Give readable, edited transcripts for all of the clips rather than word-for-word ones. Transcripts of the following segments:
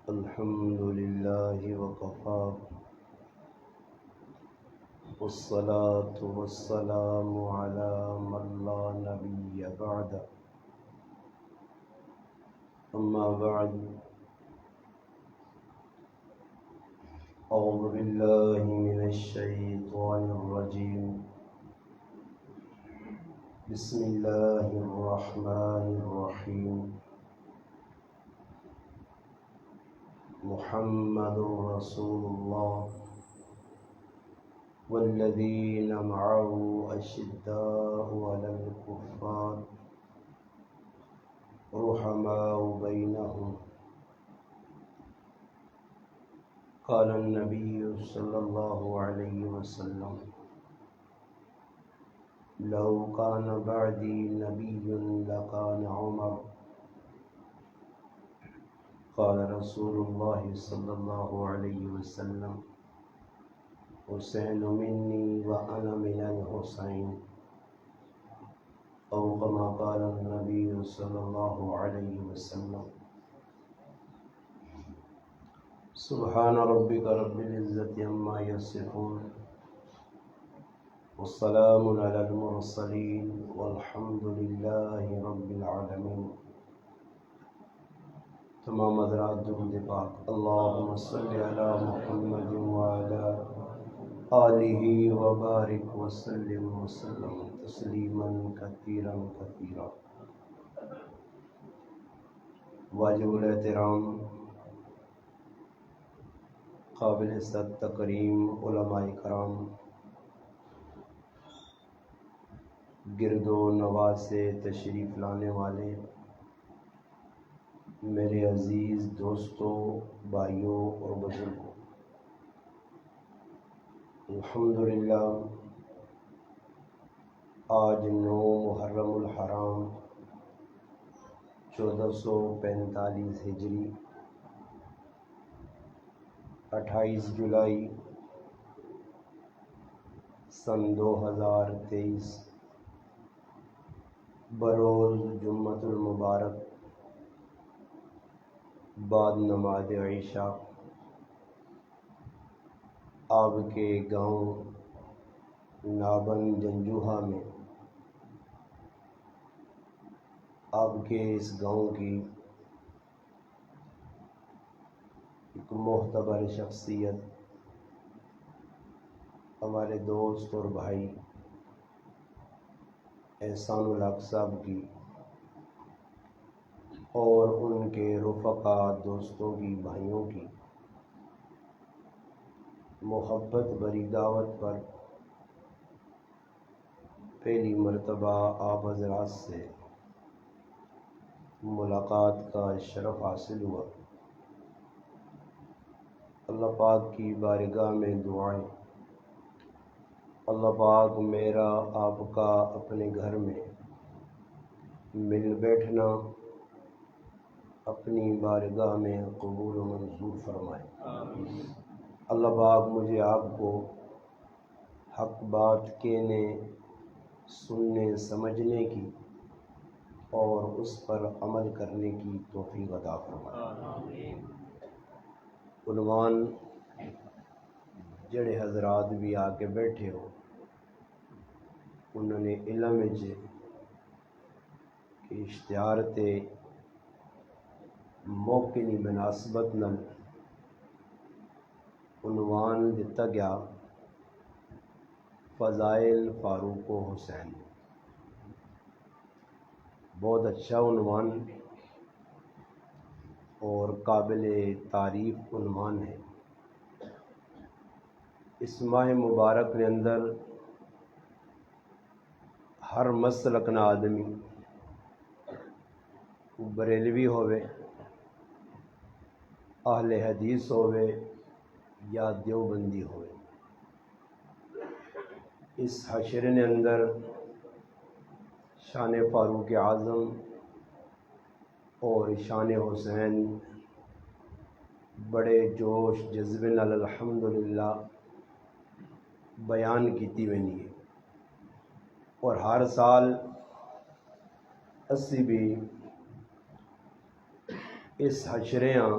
الحمد لله وكفى والصلاة والسلام على من لا نبي بعد أما بعد أعوذ بالله من الشيطان الرجيم بسم الله الرحمن الرحيم محمد رسول الله والذين معه أشداء على الكفار رحماء بينهم قال النبي صلى الله عليه وسلم لو كان بعدي نبي لكان عمر قال رسول الله صلى الله عليه وسلم حسين مني وأنا من الحسين أو كما قال النبي صلى الله عليه وسلم سبحان ربك رب العزة عما يصفون والسلام على المرسلين والحمد لله رب العالمين. تمام حضرات درود پاک اللہم صلی علی محمد وعلی آلہ وبارک وسلم وسلم تسلیما کثیرا کثیرا. واجب الاحترام قابل عزت تکریم علماء کرام، گرد و نواح سے تشریف لانے والے میرے عزیز دوستوں، بھائیوں اور بزرگوں، الحمدللہ آج 9 محرم الحرام 1445 ہجری 28 جولائی سن 2023 بروز جمعۃ المبارک بعد نماز عشاء آپ کے گاؤں نابن جنجوہا میں، آپ کے اس گاؤں کی ایک معتبر شخصیت، ہمارے دوست اور بھائی احسان الحق صاحب کی اور ان کے رفقا دوستوں کی، بھائیوں کی محبت بری دعوت پر پہلی مرتبہ آپ حضرات سے ملاقات کا شرف حاصل ہوا. اللہ پاک کی بارگاہ میں دعائیں، اللہ پاک میرا آپ کا اپنے گھر میں مل بیٹھنا اپنی بارگاہ میں قبول و منظور فرمائے. اللہ پاک مجھے آپ کو حق بات کہنے، سننے، سمجھنے کی اور اس پر عمل کرنے کی توفیق عطا فرمائے. عنوان جڑے حضرات بھی آ کے بیٹھے ہو انہوں نے علم کہ اشتہارت موقع کی مناسبت نال عنوان دیتا گیا فضائل فاروق و حسین. بہت اچھا عنوان اور قابل تعریف عنوان ہے. اس ماہ مبارک کے اندر ہر مسلک نہ آدمی، بریلوی ہوئے، اہل حدیث ہوئے یا دیوبندی ہوئے، اس حشر نے اندر شان فاروق اعظم اور شان حسین بڑے جوش جذبے نال الحمدللہ بیان کیتی وینی ہے. اور ہر سال اسی بھی اس حشریاں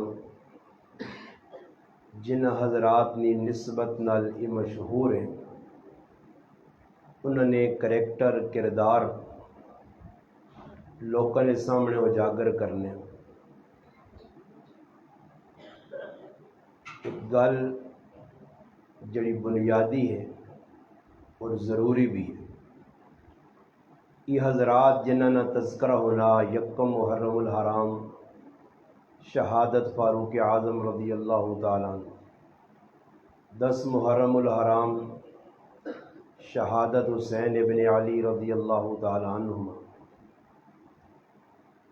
جن حضرات نے نسبت نال یہ مشہور ہیں، انہوں نے کریکٹر کردار لوگوں کے سامنے اجاگر کرنے۔ ایک گل جڑی بنیادی ہے اور ضروری بھی ہے، یہ حضرات جنہاں نا تذکرہ ہونا یکم محرم الحرام شہادت فاروق اعظم رضی اللہ تعالیٰ عنہ، 10 محرم الحرام شہادت حسین ابن علی رضی اللہ تعالیٰ عنہما۔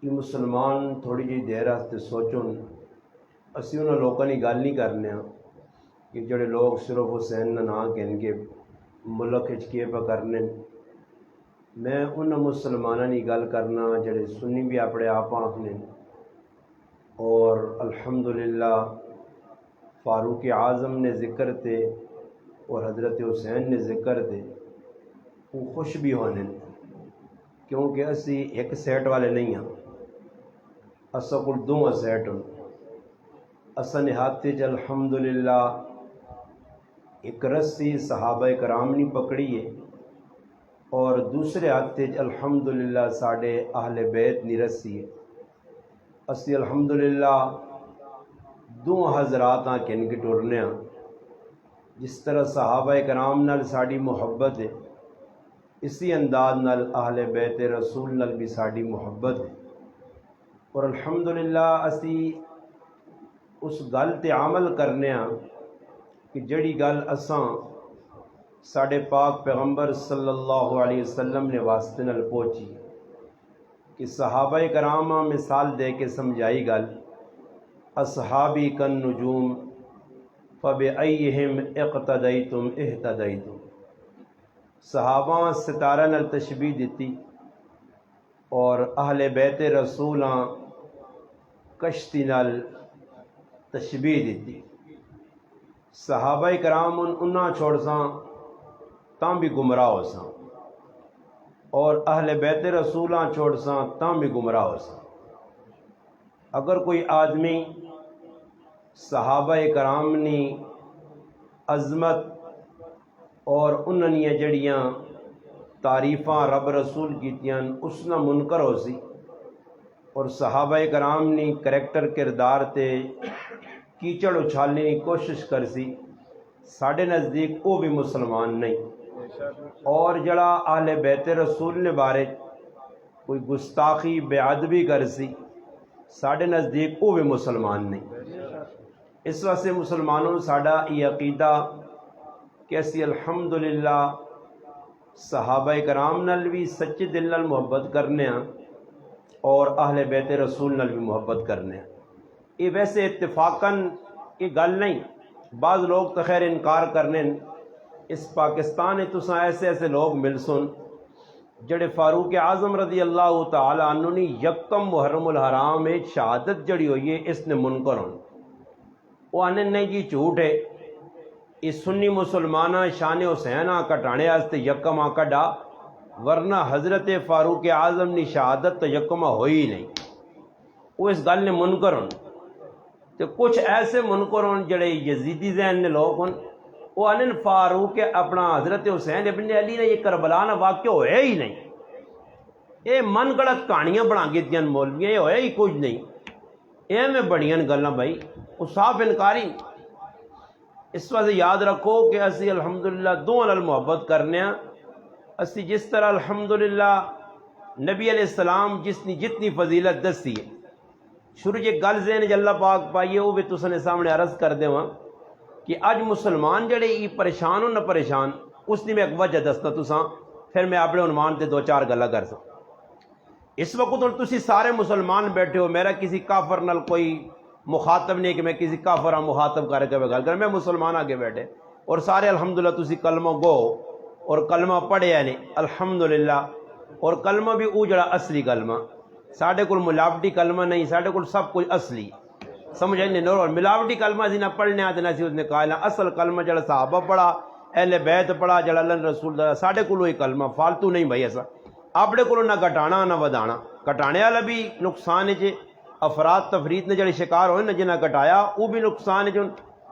یہ مسلمان تھوڑی جی دیر واسطے سوچن، اسی انہوں لوگوں کی گل نہیں کرنے کہ جڑے لوگ صرف حسین نہ کہن کے ملک کے پہ کرنے۔ میں ان مسلمانوں کی گل کرنا جڑے سنی بھی اپنے آپ آخنے، اور الحمدللہ فاروق اعظم نے ذکر تے اور حضرت حسین نے ذکر تے وہ خوش بھی ہونے، کیونکہ اسی ایک سیٹ والے نہیں ہیں، اسا کل دو سیٹ ہوں۔ اسا نے ہاتھ الحمدللہ ایک رسی صحابہ کرام نے پکڑی ہے، اور دوسرے ہاتھ الحمدللہ ساڑے اہل بیت نی رسی ہے۔ اسی الحمدللہ دو حضرات کن کے ٹرنے ہاں، جس طرح صحابہ کرام نال ساڑی محبت ہے، اسی انداز نال اہل بیت رسول نال بھی ساڑی محبت ہے، اور الحمدللہ اسی اس گل تے عمل کرنے ہاں کہ جڑی گل اساں ساڑے پاک پیغمبر صلی اللہ علیہ وسلم نے واسطے نال پہنچی، کہ صحابہ کرام مثال دے کے سمجھائی گل، اصحابی کن نجوم فبأیہم اقتدیتم اہتدیتم۔ صحابہ ستارہ نال تشبیہ دیتی، اور اہل بیت رسولاں کشتی نال تشبیہ دیتی۔ صحابہ کرام انہاں چھوڑ ساں تاں بھی گمراہ ہو ساں، اور اہل بیت رسولاں چھوڑ ساں تاں بھی گمراہ ہو ساں۔ اگر کوئی آدمی صحابہ کرام نی عظمت اور انہاں نے جڑیاں تعریفاں رب رسول کیتیاں اس نہ منکر ہو سی، اور صحابہ کرام نی کریکٹر کردار تے کیچڑ اچھالنے کی کوشش کر سی، ساڑھے نزدیک وہ بھی مسلمان نہیں۔ اور جڑا اہل بیت رسول نے بارے کوئی گستاخی بے ادبی کر سی، ساڑھے نزدیک وہ بھی مسلمان نہیں۔ اس واسطے مسلمانوں ساڑا یہ عقیدہ کہ اسی الحمدللہ صحابہ کرام نال بھی سچے دل نال محبت کرنے ہیں، اور اہل بیت رسول نال بھی محبت کرنے ہیں۔ یہ ویسے اتفاقاً یہ گل نہیں، بعض لوگ تو خیر انکار کرنے، اس پاکستان میں تساں ایسے ایسے لوگ مل سن جڑے فاروق اعظم رضی اللہ تعالی عنہ نے یکم محرم الحرام میں شہادت جڑی ہوئی ہے اس نے منکر ہوں، وہ آنے نہیں جی جھوٹ ہے، اس سنی مسلمانہ شان حسین کٹانے واسطے یکم کڈا، ورنہ حضرت فاروق اعظم نے شہادت تو یکم ہوئی نہیں، وہ اس گل نے منکر ہوں۔ تو کچھ ایسے منکر ہوں جڑے یزیدی ذہن نے لوگ ہوں، وہ آنن فاروق اپنا حضرت حسین ابن علی نے یہ کربلا نہ واقع ہویا ہی نہیں، یہ من گڑت کہانیاں بنا کے دیا مولویاں، یہ ہویا ہی کچھ نہیں، یہ میں بڑیاں گلاں بھائی، وہ صاف انکاری۔ اس واسطے یاد رکھو کہ اسی الحمدللہ دو نال محبت کرنے ہیں۔ اسی جس طرح الحمدللہ نبی علیہ السلام جس نے جتنی فضیلت دسی ہے، شروع یہ گل ذہن اللہ پاک پائیے وہ بھی تساں سامنے عرض کر دے ہاں کہ اج مسلمان جڑے یہ پریشان ہو نہ پریشان، اس نے میں ایک وجہ دستا تساں، پھر میں اپنے عنوان تے 2-4 گلاں کر سکتا۔ اس وقت ہوں تسی سارے مسلمان بیٹھے ہو، میرا کسی کافر نال کوئی مخاطب نہیں کہ میں کسی کافر مخاطب کر کے گل کر، میں مسلمان آگے بیٹھے اور سارے الحمدللہ تسی کلمہ گو اور کلمہ پڑھیا نہیں الحمدللہ، اور کلمہ بھی او جڑا اصلی کلمہ، ساڑھے کل ملاوٹی کلمہ نہیں، ساڑھے کل سب کچھ اصلی، سمجھ نہیں نور ملاوٹی کلمہ سی نہ پڑھنے آتے نہ سی اس نے کہا اصل کلمہ جڑا صحابہ پڑھا، اہل بیت پڑھا، جڑا اللہ رسول دا ساڑھے کل وہی کلمہ، فالتو نہیں بھائی ایسا اپنے کو نہ گھٹانا نہ ودانا، گھٹانے والا بھی نقصان ہے، افراد تفرید نے جڑے شکار ہوئے نہ جنہیں گھٹایا وہ بھی نقصان ہے،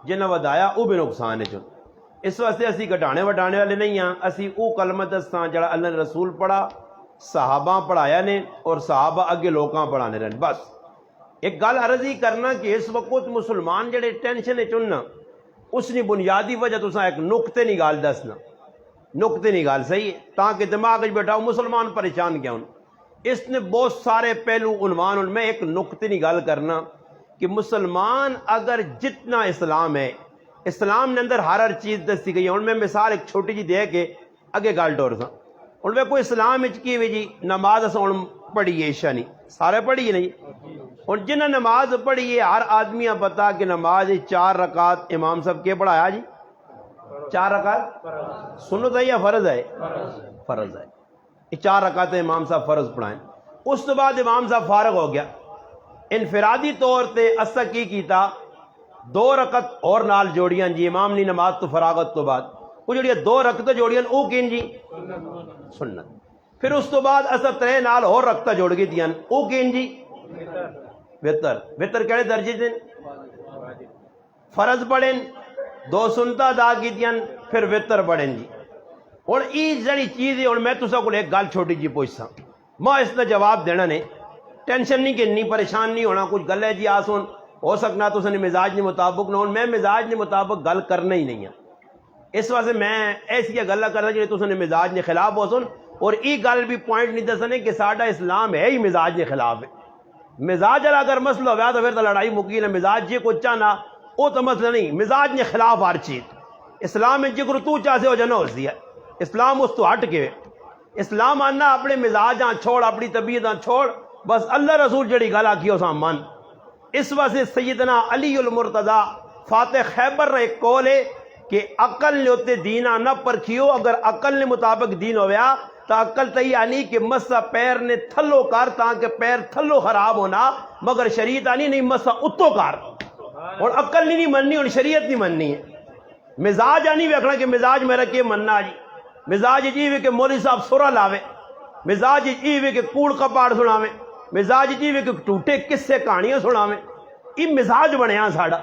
جنہیں ودایا وہ بھی نقصان ہے چن. اس واسطے اسی گھٹانے وٹانے والے نہیں ہاں. اسی وہ کلمہ دساں جڑا اللہ نے رسول پڑھا، صحابہ پڑھایا نے اور صحابہ اگے لوکاں پڑھانے رہن. بس ایک گل عرض ہی کرنا کہ اس وقت مسلمان جڑے ٹینشن ہے چننا اس نے بنیادی وجہ تو ایک نقطے نہیں گال دسنا. نقطے نہیں گال صحیح ہے تاکہ دماغ بیٹھا مسلمان پریشان کیا ہوں. اس نے بہت سارے پہلو عنوان ان میں ایک نقطے نہیں گال کرنا کہ مسلمان اگر جتنا اسلام ہے، اسلام نے اندر ہر چیز دسی گئی ہے. ان میں مثال ایک چھوٹی جی دے کے اگے گال ٹور سا. ان میں کوئی اسلام کی ہوئی جی نماز اساں پڑھی ہے عشاء نہیں سارے پڑھی ہے نہیں. اور جنہیں نماز پڑھی ہے ہر آدمی پتا کہ نماز 4 رکعت امام صاحب کے پڑھایا جی 4 رکعت سنت ہے یا فرض ہے؟ فرض ہے. یہ 4 رکعت امام صاحب فرض پڑھائیں. اس تو بعد امام صاحب فارغ ہو گیا. انفرادی طور تے اسا کی کیتا 2 رکعت اور نال جوڑیاں جی امام نے نماز تو فراغت تو بعد وہ جڑی 2 رکعت جوڑیاں او کین جی سنت. پھر اس تو بعد اسا 3 نال اور رکعت جوڑ گئی دیاں او کین جی وتر. وتر کہڑے درجے دین؟ فرض پڑھیں 2 سنتا ادا کی دیاں پھر وتر پڑھیں جی. اور ای جڑی چیز ہے اور میں تسا کو ایک گل چھوٹی جی پوچھساں میں اس کا جواب دینا نے. ٹینشن نہیں کہ نہیں پریشان نہیں ہونا. کچھ گل ہے جی آسن ہو سکنا تو نے مزاج نے مطابق نہ ہو. میں مزاج نے مطابق گل کرنا ہی نہیں ہے. اس واسطے میں ایسی گلا کرنا جی تو نے مزاج نے خلاف ہو سن. اور ای گل بھی پوائنٹ نہیں دسنے کہ ساڈا اسلام ہے ہی مزاج نے خلاف ہے. مزاج اگر مسئلہ ہوا تو پھر تو لڑائی مکی نہ. مزاج جی کو چاہنا وہ تو مسئلہ نہیں. مزاج نے خلاف ہر چیز. اسلام میں جگر تو چاہتے ہو جانا ہو دیا. اسلام اس تو ہٹ کے اسلام آنا اپنے مزاج چھوڑ اپنی طبیعت چھوڑ بس اللہ رسول جڑی گل آکی ہو سام مان. اس واسطے سیدنا علی المرتضی فاتح خیبر نے ایک قول ہے کہ عقل نے ہوتے دینا نہ پرکھیو. اگر عقل نے مطابق دین ہویا تو عقل تہی آنی کہ مسا پیر نے تھلو کر تاکہ پیر تھلو خراب ہونا مگر شریعت آنی نہیں مسا اتو کر. اور عقل نہیں مننی اور شریعت نہیں مننی ہے. مزاج آنی ویکھنا کہ مزاج میرا کہ مننا جی. مزاج جی کہ مولوی صاحب سورا لاوے. مزاج جی کہ کوڑ کپاڑ سناوے. مزاج جی کہ ٹوٹے قصے کہانیاں سناوے. یہ مزاج بنیا ساڑا.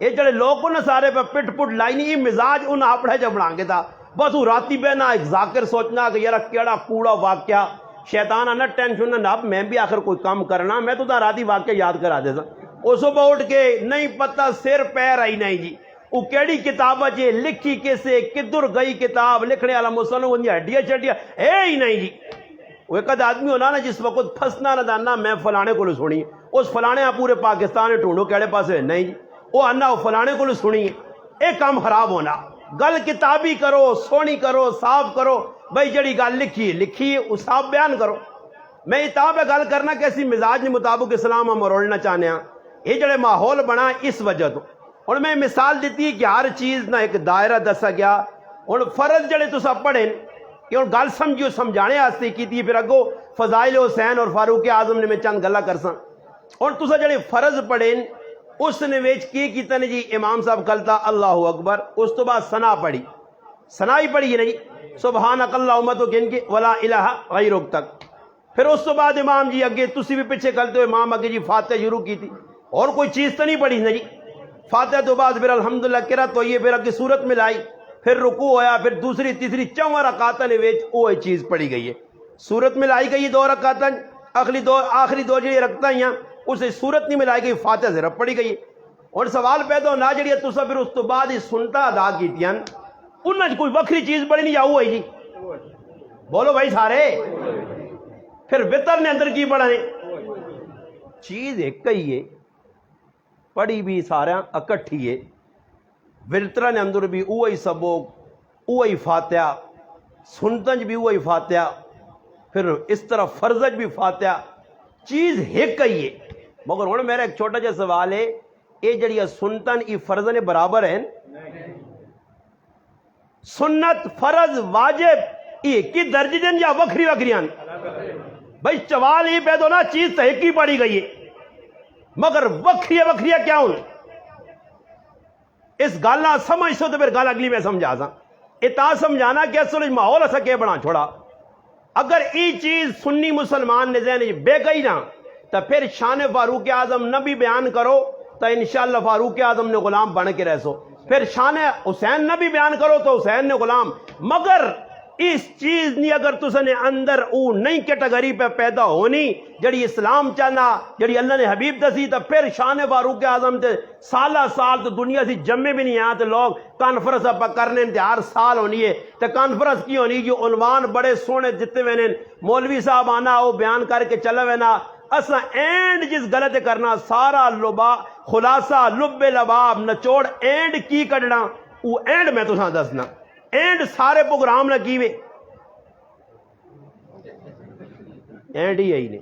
یہ جڑے لوگ نے سارے پہ پٹ پٹ لائی نہیں. یہ مزاج انہیں اپنا جب بنا کے تھا بس وہ راتی بہنا ایک ذاکر سوچنا کہ یار کیڑا کوڑا واقعہ شیطان آنا ٹینشن نہ. اب میں بھی آخر کوئی کام کرنا میں تو راتی واقعہ یاد کرا دے سا. اس صبح اٹھ کے نہیں پتہ سر پیر آئی نہیں جی وہ کیڑی کتاب ہے لکھی کیسے کدھر گئی کتاب لکھنے والا مسلم ہڈیاں چڈیاں ہے ہی نہیں جی. وہ ایک آدمی ہونا نا جس وقت پھنسنا نہ دانا میں فلانے کو سنی اس فلانے پورے پاکستان ڈھونڈو کہڑے پاسے نہیں جی وہ آنا وہ فلانے کو سنی یہ کام خراب ہونا. گل کتابی کرو سونی کرو صاف کرو. بھائی جڑی گل لکھی وہ صاف بیان کرو. میں اتاب گل کرنا کہ اسی مزاج کے مطابق اسلام ہم مروڑنا چاہنے ہیں. یہ جڑے ماحول بنا اس وجہ تو. اور میں مثال دیتی کہ ہر چیز نہ ایک دائرہ دسا گیا. اور فرض جڑے تسا پڑھیں کہ اور گل سمجھو سمجھانے واسطے کی پھر اگو فضائل حسین اور فاروق اعظم نے میں چند گلا کرساں. اور تسا جڑے فرض پڑھیں اس نے ویچ کی کیتا نے جی امام صاحب کلتا اللہ اکبر. اس تو بعد ثنا پڑھی. ثنا ہی پڑھی ہے جی سبحانک اللہم تو گن کے ولا الہ غیرک تک. پھر اس تو بعد امام جی اگے تسی بھی پیچھے کلتے ہو امام اگے جی فاتحہ شروع کی تھی اور کوئی چیز تو نہیں پڑھی نا جی. فاتحہ تو بعد پھر الحمدللہ قرات ہوئی ہے پھر اگے سورت ملائی پھر رکوع ہویا پھر دوسری تیسری 4 رکعتاں نے ویچ وہ چیز پڑھی گئی ہے. سورت ملائی گئی 2 رکعتاں آخری 2 جڑی رکعتاں ہیں اسے سورت نہیں ملائی گئی فاتحہ ضرب پڑھی گئی. اور سوال پیدا ہونا جڑی تسا پھر اس تو بعد ہی سنتا ادا کیتیاں انہاں کوئی وکری چیز پڑھی نہیں جاؤ ہے جی بولو بھائی سارے. پھر وتر نے اندر کی پڑھانے چیز ایک ہی ہے پڑھی بھی سارا اکٹھی ہے. وتر نے اندر بھی وہی سبوک وہی فاتحہ سنتنج بھی وہی فاتحہ پھر اس طرح فرضج بھی فاتحہ چیز ایک ہی ہے. مگر ہوں میرا ایک چھوٹا جا سوال ہے یہ جڑی سنتن یہ فرض نے برابر ہیں؟ سنت فرض واجب یہ کی درجے دن یا وکری وکریاں؟ بھائی سوال یہ پیدا ہونا چیز تو ایک ہی پڑھی گئی ہے مگر وکری کیا ہوں. اس گل نہ سمجھ سو تو پھر گل اگلی میں سمجھا سا. اتا سمجھانا کہ اصل ماحول ایسا کہ بنا چھوڑا. اگر یہ چیز سنی مسلمان نے ذہن بے گئی نا تو پھر شان فاروق اعظم نہ بھی بیان کرو تو انشاءاللہ فاروق اعظم نے غلام بن کے رہ سو. پھر شان حسین نہ بھی بیان کرو تو حسین نے غلام. مگر اس چیز نہیں اگر تسا نے اندر او نئی کیٹیگری پہ پیدا ہونی جڑی اسلام چاہنا جڑی اللہ نے حبیب دسی تو پھر شان فاروق اعظم تے سالہ سال تو دنیا سی جمے بھی نہیں آیا تو لوگ کانفرنس پہ کرنے ہر سال ہونی ہے. تو کانفرنس کی ہونی جو عنوان بڑے سونے دیتے ہوئے مولوی صاحب آنا وہ بیان کر کے چلے ہوئے نا اسا اینڈ جس غلط کرنا سارا لبا خلاصہ لب لباب نچوڑ اینڈ کی کڈنا وہ اینڈ میں تو دسنا اینڈ سارے پروگرام نہ کیوے اینڈ ہی نہیں.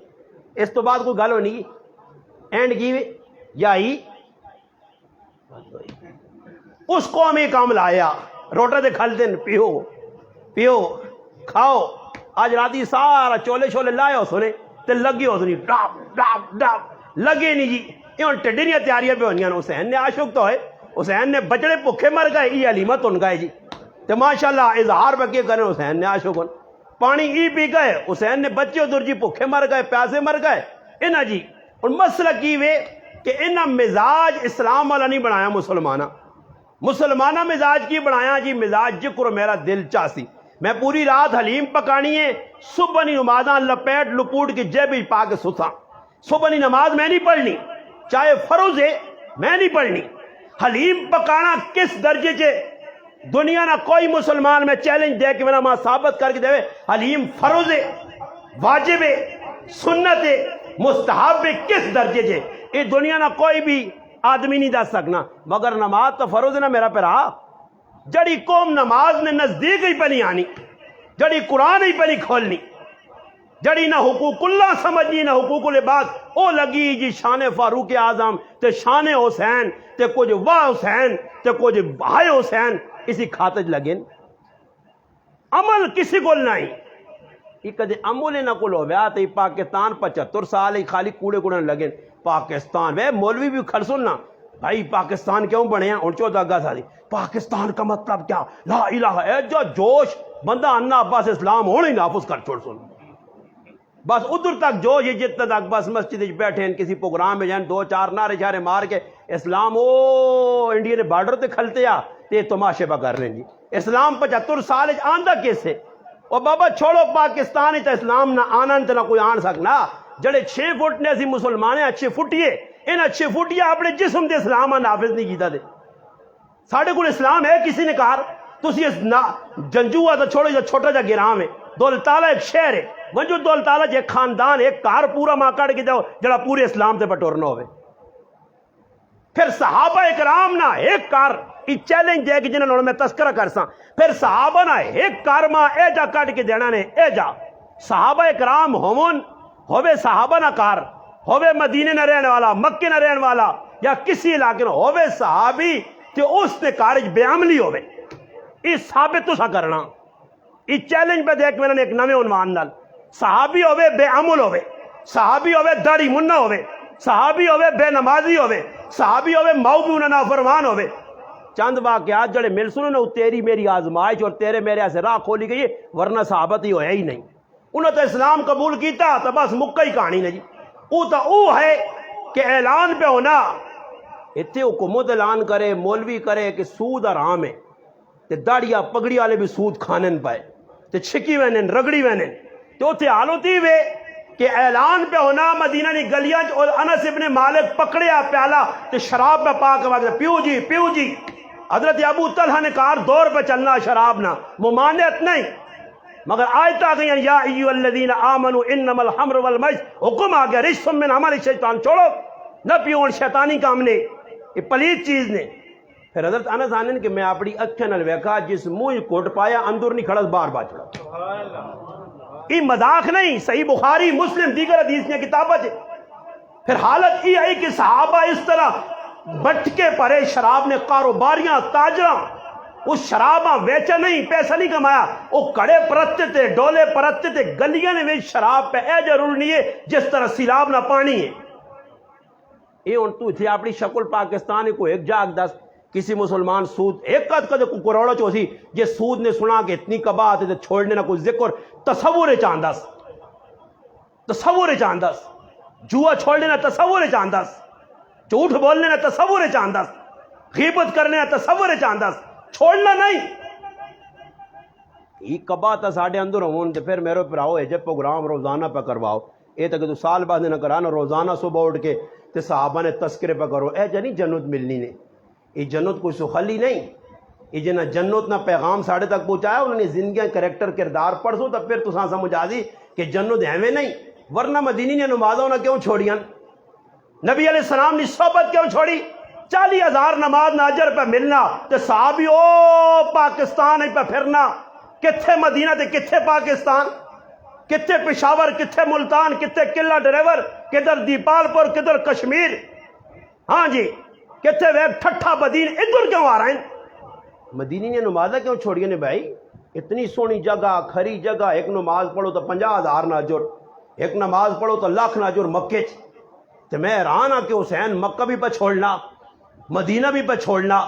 اس تو بعد کوئی گل ہونی اینڈ کیوے یا ہی اس قومی کام لایا روٹے دے کھل دن پیو کھاؤ. آج راتی سارا چولے شولے لائے ہو سنے تے لگے ہو سنی ڈاپ ڈاپ ڈاپ لگے نہیں جی. یہ ٹڈیاں تیاریاں پہ ہونی. حسین نے عاشق تو ہے حسین نے بچڑے بھوکے مر گئے یہ علیمہ تن گئے جی. تو ماشاءاللہ اظہار پہ کیا کریں حسین نے عاشق پانی ای پی گئے حسین نے بچے ادھر جی بھوکے مر گئے پیاسے مر گئے انہاں جی. اور مسئلہ کی وے کہ انہاں مزاج اسلام والا نہیں بنایا مسلمانہ مزاج کی بنایا جی مزاج جکر میرا دل چاسی. میں پوری رات حلیم پکانی ہے صبح نی نمازاں لپیٹ لپوٹ کی جیب ہی پا کے ستا. صبح نی نماز میں نہیں پڑھنی چاہے فرض ہے میں نہیں پڑھنی. حلیم پکانا کس درجے چے دنیا نہ کوئی مسلمان میں چیلنج دے کہ میرا ماں ثابت کر کے دے حلیم فرض ہے واجب ہے سنت ہے مستحب ہے کس درجے چے یہ دنیا نہ کوئی بھی آدمی نہیں دس سکنا. مگر نماز تو فرض ہے نا میرا پیرا. جڑی قوم نماز نے نزدیک ہی پہ نہیں آنی جڑی قرآن ہی پہ نہیں کھولنی جڑی نہ حقوق اللہ سمجھنی نہ حقوق العباد او لگی جی شان فاروق اعظم تے شان حسین تے کچھ واہ حسین تے کچھ بھائی حسین اسی خاطر لگن. عمل کسی کو نہیں یہ کدے عمل نہ کو ہویا تے پاکستان 75 سال ہی خالی کوڑے کوڑے لگن. پاکستان وے مولوی بھی کھڑ سننا بھائی پاکستان کیوں بنے ہیں انچو داگا ساری پاکستان کا مطلب کیا لا الہ اے جو جوش بندہ انا عباس اسلام ہونے نافذ کر چھوڑ سن بس ادھر تک جو یہ جتنا تک بس مسجد بیٹھے ہیں کسی پروگرام میں جائیں 2-4 نعرے شارے مار کے اسلام او انڈیا نے بارڈر تے کھلتے آ تے تماشے پا کر رہے ہیں جی. اسلام 75 سال آندہ کیسے اور بابا چھوڑو پاکستان ہی تو اسلام نہ آنا نہ کوئی آن سکنا. جڑے 6 فٹ نے اسی مسلمان ہیں 6 فٹیے ان 6 فٹیے اپنے جسم دے اسلام نافذ نہیں کیتا دے. ساڑھے کو اسلام ہے کسی نے کہا تسی اس جنجوہ تو چھوڑو جو چھوٹا جا گرام ہے دولتالہ ایک شہر ہے ونجو دولتالہ جے خاندان ایک کار پورا ماں کاٹ کے جاؤ جڑا پورے اسلام تے پٹورنا ہوئے. پھر صحابہ اکرام نہ ایک کار یہ چیلنج دے کہ جنہوں نے میں تذکرہ کرساں پھر صحابہ نہ ایک کار ماں اے جا کاٹ کے دینا نے اے جا صحابہ اکرام ہوئے صحابہ نہ کار ہوئے مدینے نہ رہنے والا مکے نہ رہنے والا یا کسی علاقے میں ہوئے صحابی کہ اس نے کارج بے عملی ہوئے یہ ثابت تو سا کرنا. یہ چیلنج پہ دیکھ میں نے ایک نوے عنوان نال صحابی ہوئے بے عمل ہوئے صحابی ہوئے داڑھی منہ ہوئے صحابی ہوئے بے نمازی ہوئے صحابی ہوئے موبی نہ فرمان ہوئے. چند واقعات جڑے مل سنو نا تیری میری آزمائش اور تیرے میرے ایسے راہ کھولی گئی ورنہ صحابت ہی ہویا ہی نہیں. انہوں تو اسلام قبول کیتا تو بس مکہ ہی کہانی نہیں جی. او تو او ہے کہ اعلان پہ ہونا اتنے حکومت اعلان کرے مولوی کرے کہ سود حرام ہے تے داڑیاں پگڑی والے بھی سود کھانے پائے تے چھکی وینے رگڑی وینے تو اتنے حال ہوتی وے کہ اعلان پہ ہونا مدینہ نی گلیاں اور انس ابن مالک پکڑیا پیالہ تے شراب پہ پاک وقت پیو جی حضرت ابو طلحہ نے کہا دور پہ چلنا شراب نہ ممانعت نہیں مگر آیت آ گئی یا ایھا الذین آمنوا انما الخمر والمیسر حکم آ گیا رجس من عمل الشیطان چھوڑو نہ پیو شیطانی کام نے یہ پلیت چیز نے. پھر حضرت انس آنن کہ میں اپنی اکھیں نال ویکھا جس منہ کوٹ پایا اندر نہیں کھڑا باہر با چھڑا. یہ مذاق نہیں صحیح بخاری مسلم دیگر حدیث نے کتابیں پھر حالت یہ آئی کہ صحابہ اس طرح بٹ کے پرے شراب نے کاروباریاں تاجراں اس شراباں ویچا نہیں پیسہ نہیں کمایا وہ کڑے پرتے تھے ڈولے پرتے تھے گلیاں نے بھی شراب پہ اے ضرور نہیں ہے جس طرح سیلاب نہ پانی ہے. یہ ان تو تھی اپنی شکل پاکستان کو ایک جاگ دس کسی مسلمان سود ایک قد قد کروڑوں چوسی یہ سود نے سنا کہ اتنی کبا آتے تھے چھوڑنے نہ کوئی ذکر تصور چاندس جوا چھوڑنے نہ تصور چاندس جھوٹ بولنے نہ تصور چاہتا، غیبت کرنے نہ تصور چاہتا، چھوڑنا نہیں۔ یہ کبا تا ساڑھے اندر ہون تے پھر میرے پراؤ ہے جب پروگرام روزانہ پہ کرواؤ، اے تک تو سال بعد نہ کرانا، روزانہ صبح اٹھ کے تے صحابہ نے تذکرے پہ کرو، اے جنی جنت ملنی نے، یہ جنت کوئی سخلی نہیں، یہ جنہ جنت نہ پیغام ساڑھے تک پہنچایا، انہوں نے زندگی کریکٹر کردار پڑھو تو پھر تو سمجھ آ دی کہ جنت ایویں نہیں۔ ورنہ مدینی نے نمازوں نہ کیوں چھوڑیاں، نبی علیہ السلام نے صحبت کیوں چھوڑی؟ 40,000 نماز نہ اجر پہ ملنا تے صحابی او پاکستان پہ پھرنا، کتھے مدینہ تے کتھے پاکستان، کتھے پشاور، کتھے ملتان، کتھے قلعہ ڈرائیور، کدھر دیپال پور، کدھر کشمیر، ہاں جی کتھے ویب ٹھٹھا بدین، ادھر کیوں آ رہے ہیں؟ مدینی نے نمازیں کیوں چھوڑی نے بھائی؟ اتنی سونی جگہ، کھری جگہ، ایک نماز پڑھو تو 50,000 نہ اجر، ایک نماز پڑھو تو لاکھ نہ اجر مکے چ۔ تو میں حیران ہاں کہ حسین مکہ بھی پہ چھوڑنا، مدینہ بھی پہ چھوڑنا۔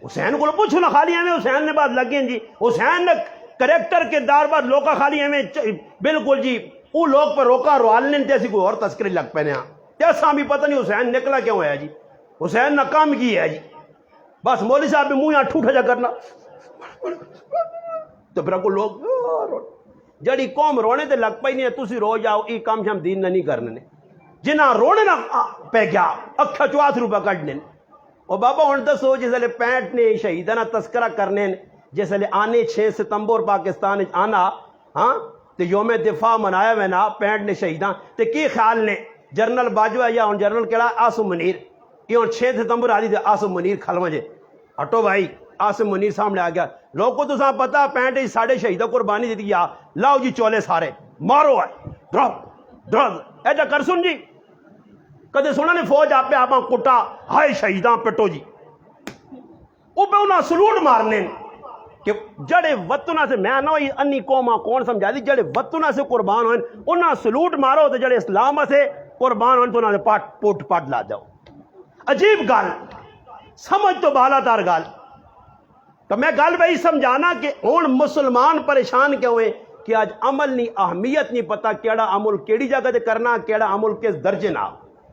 حسین کو پوچھو نا، خالی ہمیں حسین نے بات لگیں جی، حسین نے کریکٹر کے دار بعد لوکا خالی ہمیں بالکل جی وہ لوگ پر روکا روالنے تیسی کوئی اور تذکرے لگ پہنے ہاں جیسا بھی پتہ نہیں حسین نکلا کیوں ہے جی، حسین ناکام کی ہے جی، بس مولوی صاحب بھی منہ یہاں ٹھوٹا جا کرنا تو پھر کو لوگ جڑی قوم رونے تے لگ پئی نہیں، تسی رو جاؤ، ای کام شام دین نہ نہیں کرنے نے، جنہ رونے نہ پہ گیا اکھا 84 روپے کٹنے، اور بابا ہن دسو جس لے 65 نے شہیدانہ تذکرہ کرنے، جس لے آنے 6 ستمبر پاکستان آنا، ہاں تے یوم دفاع منایا میں نا 65 نے شہیداں تے کی خیال نے جنرل باجوہ یا ہن جنرل کیڑا عاصم منیر، یہ ہن 6 ستمبر آدھی تے عاصم منیر کھلواں جے ہٹو بھائی، عاصم منیر سامنے آ گیا، لوگوں تو ساں پتا 65 ساڑھے شہیدہ قربانی دیتی یا لاؤ جی چولے سارے مارو ہے ڈرگ ایجا کر سن جی، کدے سنا نے فوج آپ پہ آپاں کٹا ہائے شہیداں پٹو جی، وہ پہ انہاں سلوٹ مارنے کہ جڑے وطنہ سے میں نہ ہوئی انی قومہ کون سمجھا دی، جڑے وطنہ سے قربان ہوئے انہاں سلوٹ مارو تو جڑے اسلام سے قربان ہوئے تو انہاں نے پوٹ پاٹ لا جاؤ۔ عجیب گال، سمجھ تو بالا تار گال، تو میں گال بھائی سمجھانا کہ ہون مسلمان پریشان کیوں ہوئے کہ آج عمل نہیں اہمیت نہیں پتا، کیڑا عمل کیڑی جگہ دے کرنا، کیڑا عمل کس درجے نہ،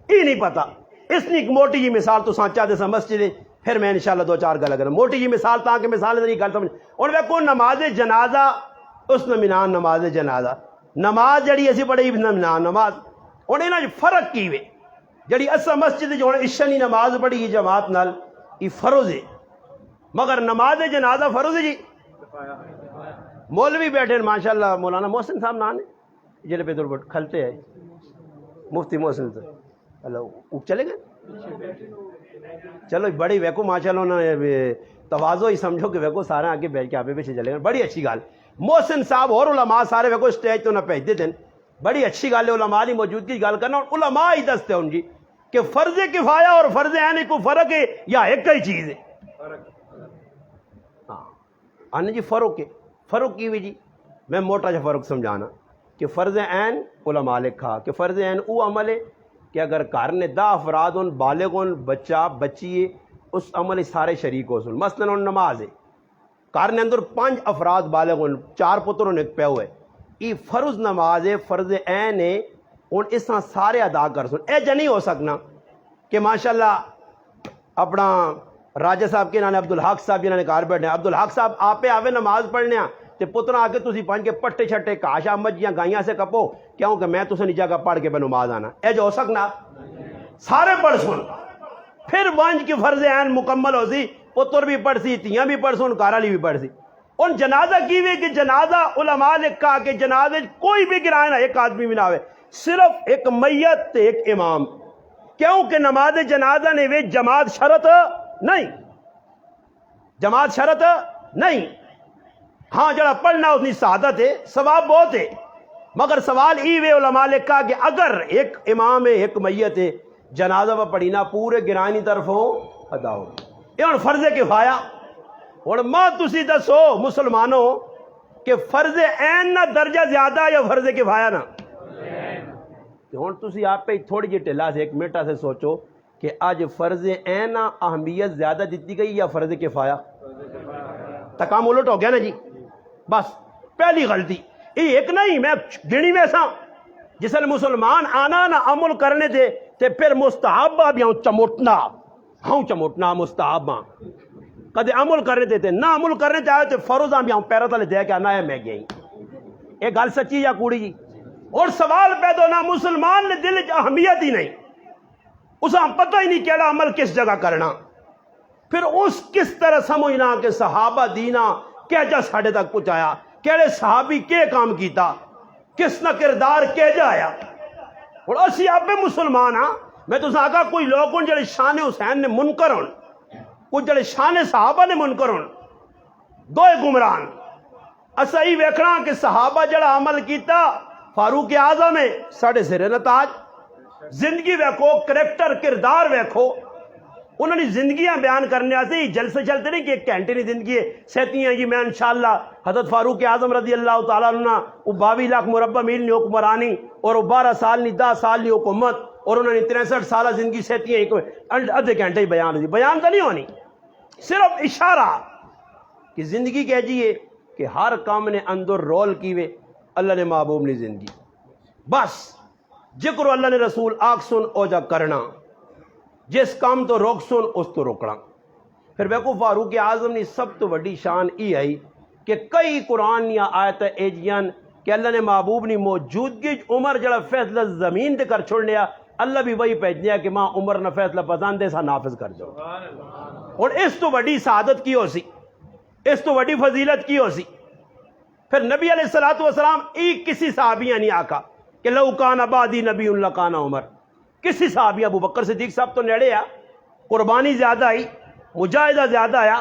یہ نہیں پتا۔ اس نے ایک موٹی جی مثال تو سانچا دے مسجد پھر میں انشاءاللہ 2-4 گل کروں، موٹی جی مثال تاکہ مثال نہیں گل سمجھ، اور وہ کو نماز جنازہ اس نمینان نماز جنازہ نماز جڑی اسی پڑھی نمینان نماز، اور انہاں فرق کی وے جڑی اسا مسجد جو عشاء نماز پڑھی جماعت نال یہ فرض ہے، مگر نماز جنازہ فرض ہے جی۔ مولوی بیٹھے ماشاءاللہ مولانا محسن صاحب نام ہے جلے پہ دور کھلتے ہیں مفتی محسن صاحب، اللہ چلے گئے چلو بڑی ویکو ماشاءاللہ انہوں نے توازو ہی سمجھو کہ ویکو سارے آگے بیٹھ کے آپ پیچھے چلے گئے، بڑی اچھی گال۔ محسن صاحب اور علماء سارے ویکو اسٹیج تو نہ بھیجتے تھے، بڑی اچھی گال ہے علماء کی موجودگی گال کرنا، اور علماء ہی دستے ان کی کہ فرض کفایہ اور فرض عین کو فرق ہے یا ایک ہی چیز ہے؟ ہاں آنے جی فرق ہے، فرق کی ہوئی جی میں موٹا جا فرق سمجھانا کہ فرض عین علماء لکھا کہ فرض عین وہ عمل ہے کہ اگر گھر نے 10 افراد ان بالغ ان بچہ بچی اس عمل سارے شریک ہو سن، مثلا ان نماز ہے گھر نے اندر 5 افراد بالغ ان 4 پتر ان ایک پیو ہے، یہ فرض نماز ہے، فرض عین ہے، ان اس طرح سارے ادا کر سن۔ اے جا نہیں ہو سکنا کہ ماشاءاللہ اپنا راجہ صاحب کے نام عبدالحق صاحب جنہوں نے کار بیٹھے ہیں، عبدالحق صاحب آپ آوے نماز پڑھنے ہیں تے پتر آ کے تسی پانچ کے پٹے چھٹے کاشا مجھیاں گائیاں سے کپو کیوں کہ میں تسے نیچا کا پڑھ کے بے نماز آنا، اے جو ہو سکنا سارے پڑھ سن، پھر وانج کی فرض عین مکمل ہو سی، پتر بھی پڑھ سی، تیاں بھی پڑھ سن، کارالی بھی پڑھ سی۔ ان جنازہ کی ہوئے کہ جنازہ علماء لکھا کہ جنازے کوئی بھی گرائے نہ، ایک آدمی بھی نہ ہوئے، صرف ایک میت تے ایک امام، کیونکہ نماز جنازہ نے وہ جماعت شرط نہیں، جماعت شرط نہیں، ہاں جڑا پڑھنا اتنی سعادت ہے، ثواب بہت ہے، مگر سوال ای وے علماء لکھا کہ اگر ایک امام ہے ایک میت ہے جنازہ وہ پڑھینا پورے گرانی طرفوں ادا ہو، یہ ہن فرض کفایہ۔ اور ماں تسی دسو مسلمانوں کہ فرض عین نہ درجہ زیادہ یا فرض کفایہ نہ؟ ہن تسی آپ پہ تھوڑی جی ٹھلا سے 1 منٹ سے سوچو کہ آج فرض عین اہمیت زیادہ دیتی گئی یا فرض کفایہ؟ تکام الٹ ہو گیا نا جی، بس پہلی غلطی یہ ایک نہیں، میں گنی میں سا جس نے مسلمان آنا نہ عمل کرنے تھے تے پھر مستحبہ بھی ہوں چموٹنا مستحبہ کدے عمل کرنے دیتے نہ عمل کرنے چاہے تو فروزاں بھی ہوں پیرا تلے دے کے آنا ہے میں گئی یہ گل سچی یا کوڑی جی اور سوال پیدا ہونا مسلمان نے دل اہمیت ہی نہیں اسے پتہ ہی نہیں کیڑا عمل کس جگہ کرنا پھر اس کس طرح سمجھنا کہ صحابہ دینا کیا جا ساڑھے تک پہنچایا کیڑے صحابی کے کام کیتا کس نہ کردار کے جا آیا اور اسی آپ میں مسلمان ہاں میں تو آگا کوئی لوگ ان جڑے شان حسین نے منکر ہون کچھ جڑے شان صحابہ نے منکر ہون دوئے گمران اسا ہی ویکھنا کہ صحابہ جڑا عمل کیتا فاروق اعظم ہے ساڑھے سرے نتاج زندگی ویکھو کریکٹر کردار ویکھو انہوں نے زندگیاں بیان کرنے آتے ہی جلسے چلتے نہیں کہ ایک گھنٹے نہیں زندگی سہتی ہیں جی میں انشاءاللہ حضرت فاروق اعظم رضی اللہ تعالیٰ عنہ 22 لاکھ مربع میل نے حکمرانی اور 12 سال نہیں 10 سال کی حکومت اور انہوں نے 63 سالہ زندگی سہتی ہیں ادھے گھنٹے ہی بیان ہوئی بیان تو نہیں ہونی صرف اشارہ کہ زندگی کہجیے کہ ہر کام نے اندر رول کیوے اللہ نے محبوب نے زندگی بس ذکر اللہ نے رسول آگ سن او جا کرنا جس کام تو روک سن اس تو روکنا پھر بیکو فاروق اعظم نے سب تو بڑی شان ای آئی کہ کئی قرآن یا آیت ایجیان کہ اللہ نے محبوب نے موجودگی عمر جڑا فیصلہ زمین دے کر چھوڑ لیا اللہ بھی وہی بھیج دیا کہ ماں عمر نہ فیصلہ پسند ہے سا نافذ کر دو اور اس تو بڑی سعادت کی ہو سی اس تو بڑی فضیلت کی ہو سی پھر نبی علیہ الصلوۃ والسلام ایک کسی صحابیاں نہیں آکا کہ لو کان عبادی نبی اللہ کان عمر کسی صحابی ابو بکر صدیق صاحب تو نیڑے آ قربانی زیادہ آئی مجاہدہ زیادہ آیا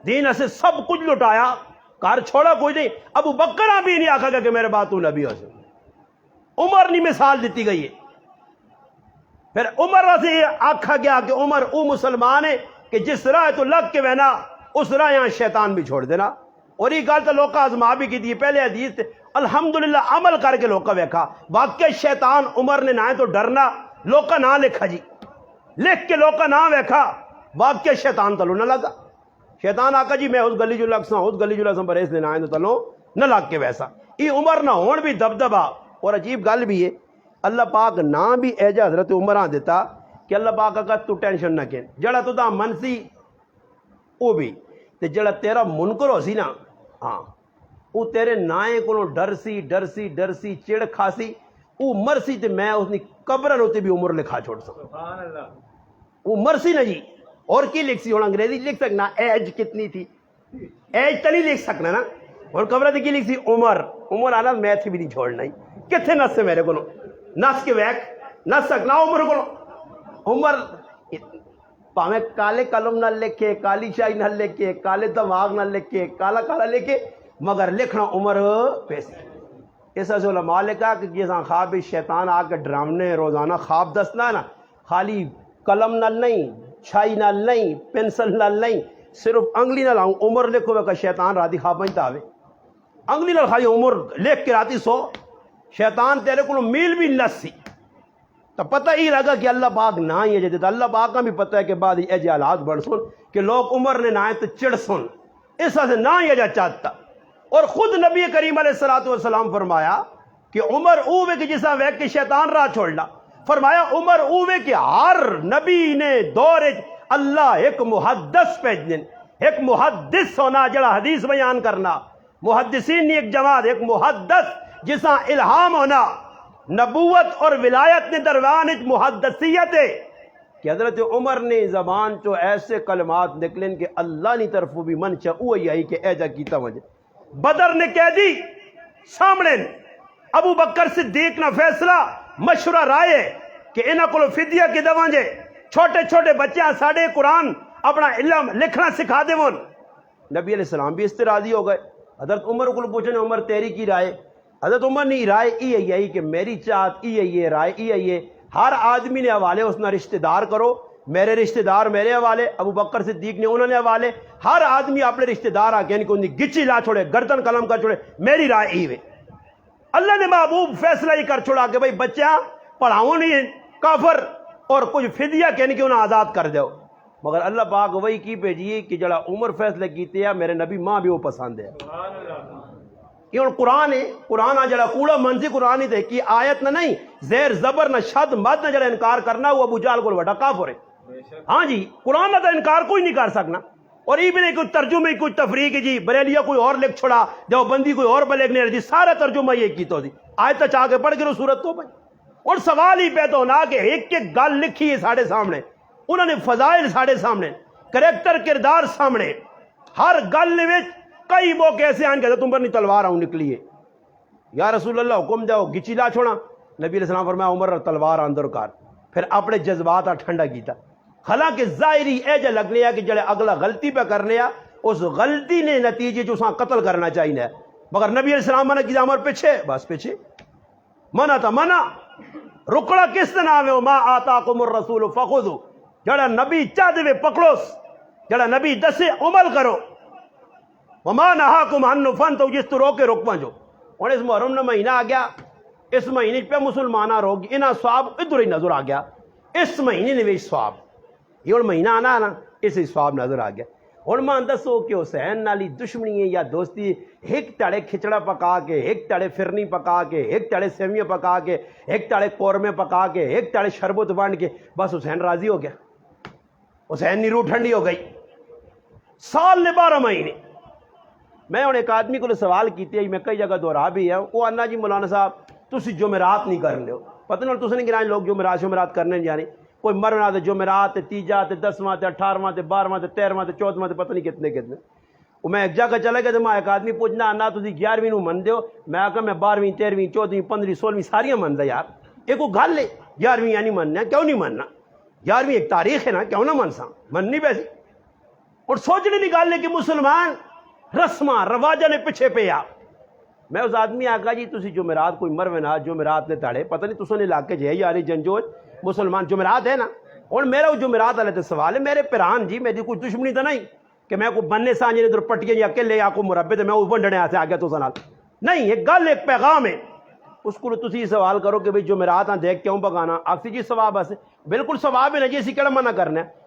دین اسے سب کچھ لٹایا کار چھوڑا کوئی نہیں ابو بکر بھی نہیں آکھا گا کہ میرے بات تو نبی ہو سے عمر نہیں مثال دیتی گئی ہے پھر عمر سے یہ آکھا گیا کہ عمر او مسلمان ہے کہ جس راہ تو لگ کے بہنا اس راہ یہاں شیطان بھی چھوڑ دینا اور یہ گل تو لوگ آزما بھی کی دی پہلے حدیث تھے الحمدللہ عمل کر کے لوگ کا ویکھا واقعی شیطان عمر نے نہ تو ڈرنا لوگ کا نام لکھا جی لکھ کے لوگ کا نام ویکھا واقعی شیطان تلو نہ لگا شیطان آکا جی میں اس گلی جو لگ سا اس گلی جو لگ سا پر اس دن آئے تو تلو نہ لگ کے ویسا یہ عمر نہ ہون بھی دبدبا اور عجیب گل بھی ہے اللہ پاک نہ بھی ایجا حضرت عمر آن دیتا کہ اللہ پاک کا تو ٹینشن نہ کہیں جڑا تو دا منسی او بھی تے جڑا تیرا منکر ہو سی نا ہاں وہ تیرے نائیں کو ڈرسی چڑ کھاسی وہ مرسی تے میں اس نے قبر ہوتے بھی عمر لکھا چھوڑ سکتا وہ مرسی نہ جی اور کی لکھ سی ہونا انگریزی لکھ سکنا ایج کتنی تھی ایج تو نہیں لکھ سکنا نا اور قبر کی لکھ سی عمر آنا میں تھی بھی نہیں چھوڑنا ہی کتنے نس سے میرے کو نس کے ویک نس سکنا عمر کو عمر پاویں کالے قلم نہ لکھے کالی شاہی نہ لکھے کالے دماغ نہ لکھے کالا کالا لکھے مگر لکھنا عمر پیسے اس سے علماء نے کہا کہ جیسا خواب شیطان آ کے ڈرامنے روزانہ خواب دسنا ہے نا خالی قلم نال نہیں چھائی نال نہیں پینسل نال نہیں صرف انگلی نال آؤں عمر لکھو کہ شیطان راتی خواب میں تاوے انگلی نال خالی عمر لکھ کے راتی سو شیطان تیرے کو میل بھی نسی تو پتہ ہی لگا کہ اللہ پاک نہ ہی ہے اللہ پاک کا بھی پتہ ہے کہ بعد ایجے حالات بڑھ سن کہ لوگ عمر نے نہ تو چڑ سن اس سے نہ ہی ایجا چاہتا اور خود نبی کریم علیہ الصلوۃ والسلام فرمایا کہ عمر اوے کہ جسا ویک کے شیطان راہ چھوڑنا فرمایا عمر اوے کہ ہر نبی نے دور اللہ ایک محدث بھیجن ایک محدث ہونا جڑا حدیث بیان کرنا محدثین نے ایک جماعت ایک محدث جسا الہام ہونا نبوت اور ولایت نے درمیان ایک محدثیت ہے کہ حضرت عمر نے زبان چو ایسے کلمات نکلیں کہ اللہ نے طرفو بھی من چاہو یہی کہ ایجا کیتا مجھے بدر نے کہہ دی سامنے ابو بکر صدیق نہ فیصلہ مشورہ رائے کہ انہاں کو فدیہ کی دوان جے چھوٹے چھوٹے بچیاں ساڑھے قرآن اپنا علم لکھنا سکھا دے ون نبی علیہ السلام بھی اس سے راضی ہو گئے حضرت عمر کو پوچھنے عمر تیری کی رائے حضرت عمر نے رائے یہی کہ میری چاہت یہ رائے یہ ہر آدمی نے حوالے اس نہ رشتہ دار کرو میرے رشتہ دار میرے حوالے ابو بکر صدیق نے انہوں نے حوالے ہر آدمی اپنے رشتہ دار آ کے ان کو گچی لا چھوڑے گردن قلم کر چھوڑے میری رائے ہی اللہ نے محبوب فیصلہ ہی کر چھوڑا کہ بھائی بچہ پڑھاؤ نہیں کافر اور کچھ فدیہ کہنے کہ انہیں آزاد کر دو مگر اللہ پاک وہی کی بھیجیے کہ جڑا عمر فیصلہ کیتے ہیں میرے نبی ماں بھی وہ پسند ہے یہ ہوں قرآن ہے، قرآن آ جڑا کوڑا منزی قرآن ہی دے کی آیت نہ نہیں زیر زبر نہ شد مد نہ جڑا انکار کرنا وہ ابو جہل کو وڈا کافر ہے۔ ہاں جی قرآن کا انکار کوئی نہیں کر سکنا، اور یہ بھی نہیں کوئی ترجمے کوئی تفریق جی بریلیا کوئی اور لکھ چھوڑا دیوبندی کوئی اور لکھنے جی سارا ترجمہ یہ کی تو دی آیت چاہ کے پڑھ کے صورت تو بھائی۔ اور سوال ہی پیدا ہونا کہ ایک ایک گل لکھی ہے ساڑھے سامنے، انہوں نے فضائل ساڑھے سامنے، کریکٹر کردار سامنے، ہر گل میں کئی موقع ایسے آن کہتے تم پر نہیں تلوار آؤں نکلی ہے، یا رسول اللہ حکم دو گچی لا چھوڑا، نبی علیہ السلام فرمایا عمر تلوار اندر کر، پھر اپنے جذبات ٹھنڈا کیتا۔ حالانکہ ظاہری اے جا لگ لیا کہ جڑے اگلا غلطی پہ کر لیا اس غلطی نے نتیجے جو ساں قتل کرنا چاہیے، مگر نبی علیہ السلام منع کیا عمر پیچھے بس پیچھے منع تھا منع رکڑا کس نے نام ہے ما آتاکم الرسول فخذو، جڑا نبی چاہ دے پکڑوس، جڑا نبی دسے عمل کرو، وما نہاکم عنہ فانتہوا جس تو روکے رک پنجو۔ اور اس محرم نے مہینہ آ گیا، اس مہینے پہ مسلمانہ روک انہاں سواب ادھر ہی نظر آ گیا، اس مہینے نے بھی سواب یہ اور مہینہ آنا نا اس سواب نظر آ گیا۔ اور میں دسو کہ حسین نالی دشمنی ہے یا دوستی، ایک تڑے کھچڑا پکا کے، ایک تڑے فرنی پکا کے، ایک تڑے سیویاں پکا کے، ایک تڑے قورمے پکا کے، ایک تڑے شربت بانٹ کے بس حسین راضی ہو گیا، حسین کی روح ٹھنڈی ہو گئی۔ سال نے 12 مہینے میں ہوں ایک آدمی کو سوال کیتے میں کئی جگہ دہرا بھی ہے، وہ آنا جی مولانا صاحب تسی جمعرات نہیں کرنے ہو، پتہ نہیں تسی نہیں گرائیں لوگ جمعرات کرنے نہیں جانے، کوئی مرنا تے جمعرات تے تیجا تے 10واں تے 18واں تے 12واں تے 13واں تے 14واں تے پتہ نہیں کتنے کتنے۔ وہ میں ایک جگہ چلا گیا تو میں ایک آدمی پوچھنا آنا تسی 11ویں نو من دیو، میں آکھا میں 12ویں 13ویں 14ویں 15ویں 16ویں ساریاں مندا یار، یہ کوئی گل ہے 11ویں یعنی مننا کیوں نہیں مننا، 11ویں ایک تاریخ ہے نا کیوں نہ منساں مننی پیسی۔ اور سوچنے کی گل ہے کہ مسلمان رسماں رواجہ نے پیچھے پہ آ، میں اس آدمی آکھا جی تسی جمعرات کوئی مروینات جمعرات نے تاڑے پتہ نہیں تسوں نے علاقے جے یاری جنجوج مسلمان جمعرات ہے نا، اور میرا وہ جمعرات والے تے سوال ہے میرے پیران جی میری کوئی دشمنی تو نہیں کہ میں کو بننے سانجے ادھر پٹکے یا اکیلے یا کو مربے تے میں وہ ونڈنے آتے آ گیا تو سنال نہیں، ایک گل ایک پیغام ہے۔ اس کو تسی سوال کرو کہ بھئی جمعرات دیکھ کیوں پکانا، آخسی جی ثواب ہے، بالکل ثواب ہے نا جی اسی کیڑا منع کرنا ہے۔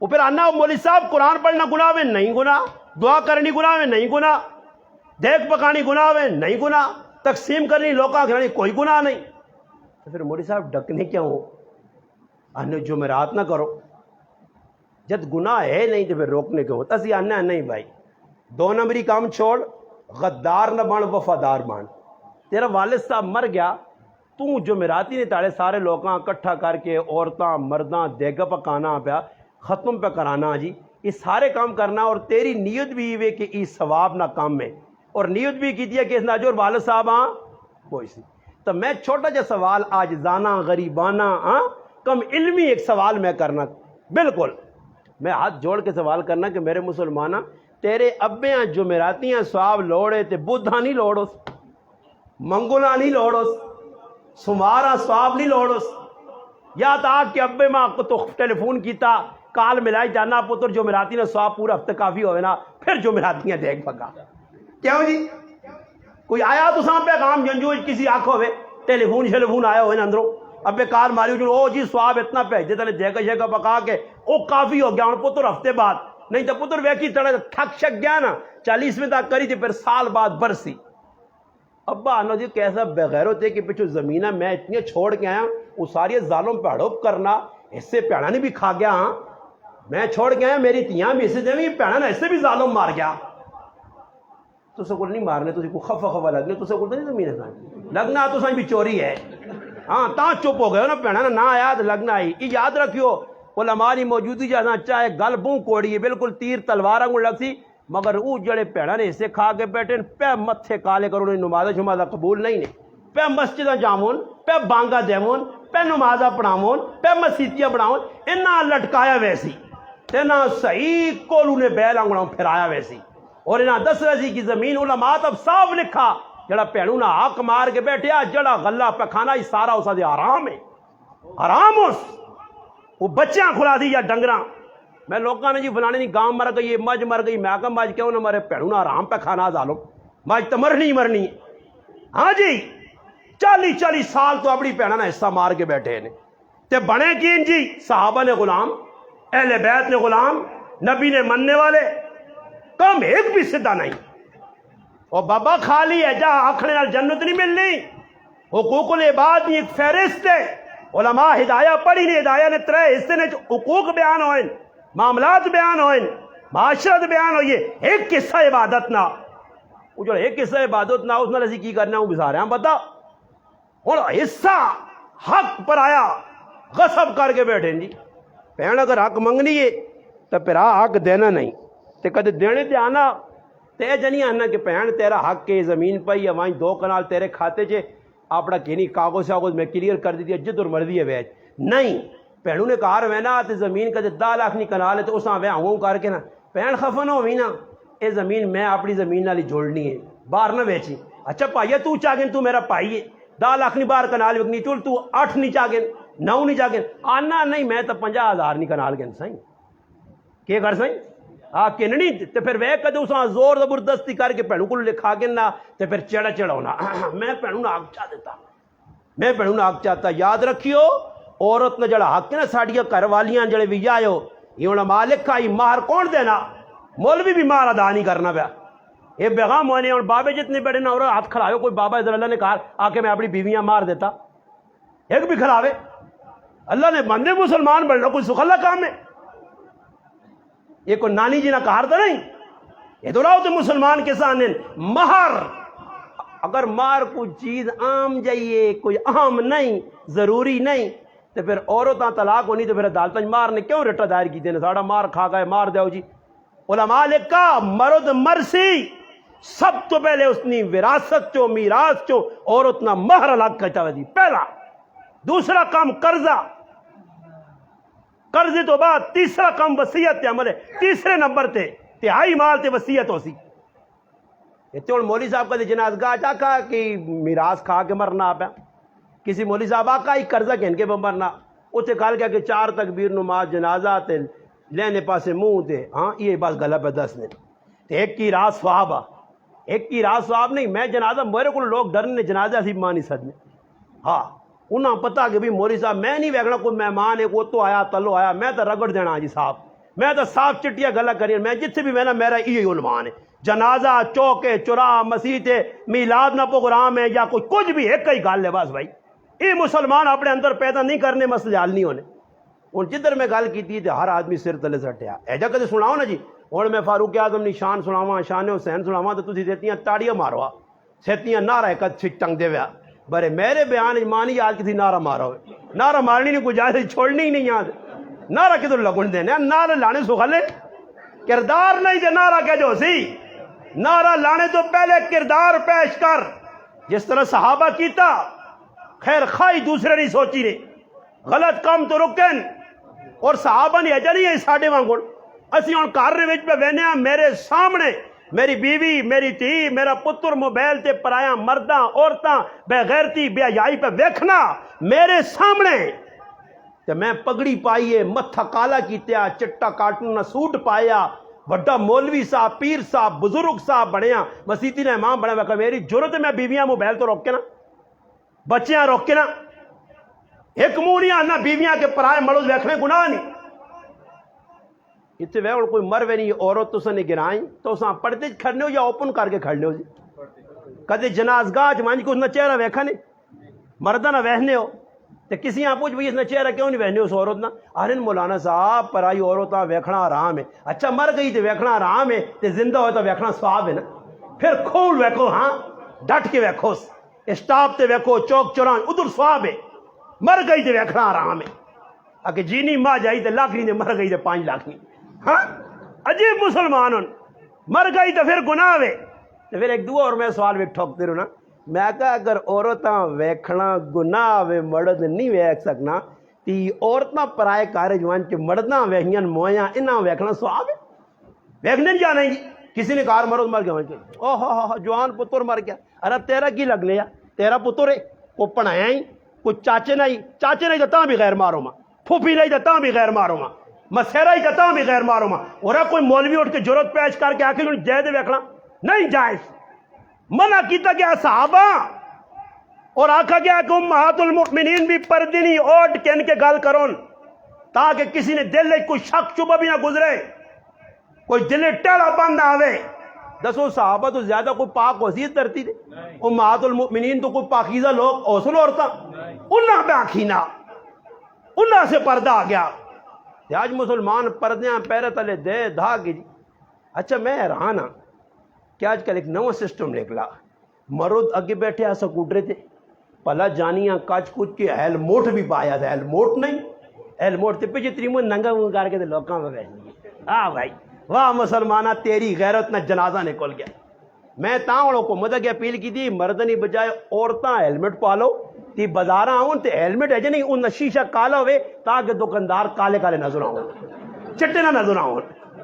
وہ پھر آنا مولوی صاحب قرآن پڑھنا گناہ ہے نہیں گناہ، دعا کرنی گناہ ہے نہیں گناہ، دیکھ پکانی گناہ ہے نہیں گناہ، تقسیم کرنی لوکاں کھانی کوئی گناہ نہیں، تو پھر مولوی صاحب ڈکنے کیوں ہو، آنے جمعرات نہ کرو، جب گناہ ہے نہیں تو پھر روکنے کیوں ہوتا سی آنا نہیں بھائی، 2 نمبری کام چھوڑ، غدار نہ بن وفادار بن، تیرا والد صاحب مر گیا تو جمعراتی نے تاڑے سارے لوکاں کٹھا کر کے عورتاں مرداں دیگا پکانا پیا ختم پہ کرانا جی یہ سارے کام کرنا، اور تیری نیت بھی یہ کہ یہ ثواب نہ کام میں، اور نیت بھی کی ہے کہ اس ناجور والد صاحب ہاں کوئی سی۔ تو میں چھوٹا جا سوال آج زانا غریبانہ کم علمی ایک سوال میں کرنا، بالکل میں ہاتھ جوڑ کے سوال کرنا کہ میرے مسلمانہ تیرے ابیاں جمعراتیاں ثواب لوڑے تے بدھا نہیں لوڑوس، منگولا نہیں لوڑوس، سمارا ثواب نہیں لوڑوس، یا تا کہ ابے ماں کو تو ٹیلی فون کیتا کال ملائی جانا پتر جمعراتی نے ثواب پورا ہفتے کافی ہوئے نا پھر جمعراتیاں دیکھ پکا کیوں جی کوئی آیا تو سام پیغام جنجوج کسی آنکھ ہوئے ٹیلی فون آیا ہوئے نا اندروں ابے کار ماری جو او جی ثواب اتنا پہ جتنے دیکھا شیکا پکا کے او کافی ہو گیا ہوں پتر ہفتے بعد نہیں تو پتر ویکی تڑے تھک شک گیا نا 40 میں تک کری تھی پھر سال بعد برسی۔ ابا آنا جی کیسا بغیر ہوتے کہ پچھو زمینہ میں اتنی چھوڑ کے آیا وہ ساری ظالم پہ ہڑوپ کرنا اس سے پیڑا نہیں بھی کھا گیا ہاں میں چھوڑ کے آیا میری تیاں بھی اسے دیں پیڑا نا اس سے بھی ظالم مار گیا تو سکول نہیں مارنے تو کو خفا خفا لگنے تو سکول نہیں زمین ہے لگنا تو سائیں بھی چوری ہے ہاں تا چپ ہو گئے نا پیڑا نہ آیا تو لگنا ہی یہ یاد رکھیو علماء کی موجودگی جہاں چاہے گل بوں کوڑی ہے بالکل تیر تلوار کو لگ سی مگر وہ جڑے پیڑا نے اسے کھا کے بیٹھے پہ متھے کالے کرو نمازہ شمازہ قبول نہیں نے پہ مسجدہ جامون پہ بانگا دیمون پہ نمازہ پڑھاون پہ مسیتیاں بڑھاون انہاں لٹکایا ویسی تینا صحیح کولو نے بیل آنگڑاں پھرایا ویسی اور انہاں دس رسی کی زمین علماء تب صاف لکھا جڑا پیڑوں نا حق مار کے بیٹھے جڑا غلہ پہ کھانا ہی سارا اسا دے آرام ہے آرام اس وہ بچیاں کھلا دی یا ڈنگراں میں لوگاں نے جی فلانے نہیں گاؤں مر گئی مجھ مر گئی میں کہا مجھ کیوں نہ مرے پیڑوں نا آرام پہ کھانا ظالم مجھ تو مرنی مرنی ہاں جی 40 سال تو اپنی پیڑا نا حصہ مار کے بیٹھے نے تے بنے کین جی صحابہ نے غلام اہل بیت نے غلام نبی نے مننے والے کم ایک بھی سدھا نہیں اور بابا خالی ہے جا آکھنے نال جنت نہیں ملنی. حقوق العباد کی ایک فہرست ہے. علماء ہدایہ پڑھی نے, ہدایہ نے 3 حصے نے حقوق بیان ہوئے, معاملات بیان ہوئے, معاشرت بیان ہوئی ہے. ایک قصہ عبادت نہ, وہ جو ایک قصہ عبادت نہ اس میں اسی کی کرنا ہوں بسا رہے ہیں بتا. اور حصہ حق پر آیا غصب کر کے بیٹھے جی. بہن اگر حق منگنی ہے تو پھر حق دینا نہیں تے کدے دینے تے آنا تے جنی آنا کہ بہن تیرا حق کے زمین پہ یا وہیں 2 کنال تیرے کھاتے چے اپنا کہنی کاغذ شاغذ میں کلیئر کر دی دیا جدر مرضی ہے ویچ نہیں. بہنوں نے کہا رہے نا تے زمین کا 10 لاکھ نہیں کنال ہے تو اس وہاں ہوں کر کے نا بہن خفن ہوئی نا اے زمین میں اپنی زمین نالی جوڑنی ہے باہر نہ بیچی. اچھا پائیے تو چاگن تو میرا پائی ہے 10 لاکھ نہیں باہر کنال وکنی چل تو 8 نہیں چاگن 9 نہیں چاگن آنا نہیں میں تو 50,000 نہیں کنال گن سائیں کیا کر سائیں آپ کے نہیں تے پھر وہ کدے اس زور زبردستی کر کے پہنوں کو لکھا کے نہ تے پھر چڑا چڑھونا میں پہنوں نہ حق چاہ دیتا میں پہنوں نہ حق چاہتا. یاد رکھیو عورت نے جڑا حق ہے نا ساڑیاں گھر والیاں جڑے بھی آئے یہ ہونا مالک کا ہی مہر کون دینا مولوی بھی مہر ادا نہیں کرنا پیا. یہ بیغام ہونے اور بابے جتنے بڑے نہ اور ہاتھ کھڑاوے کوئی بابا ادھر اللہ نے کہا آ کے میں اپنی بیویاں مار دیتا ایک بھی کھڑاوے اللہ نے بندے مسلمان بڑھنا کوئی سخلا کام ہے. یہ کوئی نانی جی نہ کہا تو نہیں یہ تو رہو تو مسلمان کے سامنے مہر اگر مہر کوئی چیز عام جائیے کوئی اہم نہیں ضروری نہیں تو پھر عورتاں طلاق ہونی تو پھر عدالت مار نے کیوں رٹا دائر کی دینا ساڑا مار کھا گئے مار دیو جی. علماء لکھا مرد مرسی سب تو پہلے اس نے وراثت چو میراث چو عورت نہ مہر الگ کہتا دی پہلا. دوسرا کام قرضہ قرضے تو بعد تیسرا کام وصیت تے عمل ہے. تیسرے نمبر تے تہائی مال تے وصیت ہو سی. اتنے مولوی صاحب کا جنازگاہ چاہا کہ میراث کھا کے مرنا پیا کسی مولوی صاحب آقا ہی قرضہ کہن کے مرنا اتنے کال کیا کہ 4 تکبیر نماز جنازہ تے لینے پاسے منہ تے ہاں یہ بس گلا پہ 10 نے ایک کی راز صحابہ ایک کی راز صحاب نہیں میں جنازہ میرے کو لوگ ڈرنے جنازہ سی مانی سدنے ہاں انہاں پتا کہ بھی مولوی صاحب میں نہیں ویکھنا کوئی مہمان ہے وہ تو آیا تلو آیا میں تو رگڑ دینا جی صاحب میں تو صاف چٹیا گلا کری میں جتنے بھی میں میرا یہی عنوان ہے جنازہ چوکے چرا مسیح میلاد نہ پروگرام ہے یا کوئی کچھ بھی ایک ہی گل ہے بس بھائی یہ مسلمان اپنے اندر پیدا نہیں کرنے مسئلے حل نہیں ہونے. ہوں جدھر میں گل کی تھی ہر آدمی سر تلے سٹیا ایجا کدے سناؤ نا جی ہوں میں فاروق اعظم کی شان سناواں شان حسین سناواں تو تھی دیتی تاڑیاں مارو سیتیاں نعرہ ایک ٹنگ دے ویا برے میرے بیان مانی یاد کسی نعرہ مارا ہوئے نعرہ مارنی نہیں کوئی جائے چھوڑنی ہی نہیں یاد نعرہ کدھر لگن دینے نعرہ لانے سکھلے کردار نہیں دے نعرہ کہ جو سی نعرہ لانے تو پہلے کردار پیش کر جس طرح صحابہ کیتا خیر خواہی دوسرے نہیں سوچی نے غلط کام تو رکن اور صحابہ نے اجا نہیں ہے ساڑھے وانگوڑ اسی ہوں کارنے وچ پہ وینے میرے سامنے میری بیوی میری تھی میرا پتر موبائل تے پرایا مرداں عورتاں بے غیرتی بے حیائی پہ ویکھنا میرے سامنے تے میں پگڑی پائیے متھا کالا کیتیا چٹا کارٹون سوٹ پایا بڑا مولوی صاحب پیر صاحب بزرگ صاحب بنیا مسیتی نے امام بنا وکا میری ضرورت ہے میں بیویاں موبائل تو روک کے نا بچیاں روک کے نا ایک مونیاں نہ بیویاں کے پرائے مڑوز ویکھنے گناہ نہیں اتنے وے کوئی مر وے نہیں عورت تو سنے گرائیں تو ساں پردے کھڑنے ہو یا اوپن کر کے کھڑنے ہو جی کدے جنازگاہ جمانی کو اس نے چہرہ ویکھا نہیں مردہ نہ وہنے ہو تو کسی یہاں پوچھ بھئی اس نے چہرہ کیوں نہیں وہنے ہو اس عورت نہ آرین مولانا صاحب پرائی عورتاں ویکھنا آرام ہے اچھا مر گئی تو ویکھنا آرام ہے تو زندہ ہوئے تو ویکھنا ثواب ہے نا پھر کھول ویکھو ہاں ڈٹ کے ویکھو اسٹاپ تے ویکھو چوک چوران ادھر ثواب ہے مر گئی تو ویکھنا آرام ہے اگر جینی ماں جائی تو لاکھ نہیں مر گئی تو 5 لاکھ نہیں ہاں عجیب مسلمان مر گئی تو پھر گناہ وے تو پھر ایک دعا اور میں سوال ویک ٹھوکتے رہو نا میں کہا اگر عورتاں ویکھنا گناہ وے مرد نہیں ویکھ سکنا تی عورتاں پرائے کارے جوان کے مرداں ویکھیاں مویاں انہاں ویکھنا سواب ہے ویکھنے نہیں جانا ہی کسی نے کار مرد مر گیا او ہو جوان پتر مر گیا ارے تیرا کی لگ لیا تیرا پتر ہے کو پڑھایا ہی کوئی چاچے نہیں تو بھی غیر مارو ماں پھوپھی نہیں تو بھی غیر مارو ماں مسیرہ ہی جتا بھی غیر مارو ماں اور کوئی مولوی اٹھ کے جرت پیش کر کے آخر جائے دے ویکھنا نہیں جائز منع کیتا گیا صحابہ اور آکھا گیا کہ امہات المؤمنین بھی پردی نہیں اوٹ کے ان کے گل کرون تاکہ کسی نے دل کوئی شک شبہ بھی نہ گزرے کوئی دل ٹیڑا بند آوے دسو صحابہ تو زیادہ کوئی پاک وسیع دھرتی دے امہات المؤمنین تو کوئی پاکیزہ لوگ اوسل عورتاں انہاں پہ آکھینا انہاں سے پردہ آ گیا. آج مسلمان پردیاں پیرے تلے دے دھا کے جی. اچھا میں حیران ہاں کہ آج کل ایک نو سسٹم نکلا, مرد اگے بیٹھے آ سکوٹرے تھے پلا جانیاں کچ کچ کے ہیلموٹ بھی پایا تھا, ہیلموٹ نہیں ہیلموٹ تے پیچھے تریمو ننگا کر کے لوکاں میں بیٹھ. ہاں بھائی واہ مسلمانہ تیری غیرت نہ جنازہ نکل گیا. میں تاؤں کو مدد کی اپیل کی تھی مردنی بجائے عورتاں ہیلمٹ پا لو تی بازار آؤں تے ہیلمٹ ہے جی نہیں ان شیشہ کالا ہوئے تاکہ دکاندار کالے کالے نظر آؤں, چٹے نہ نظر آؤں,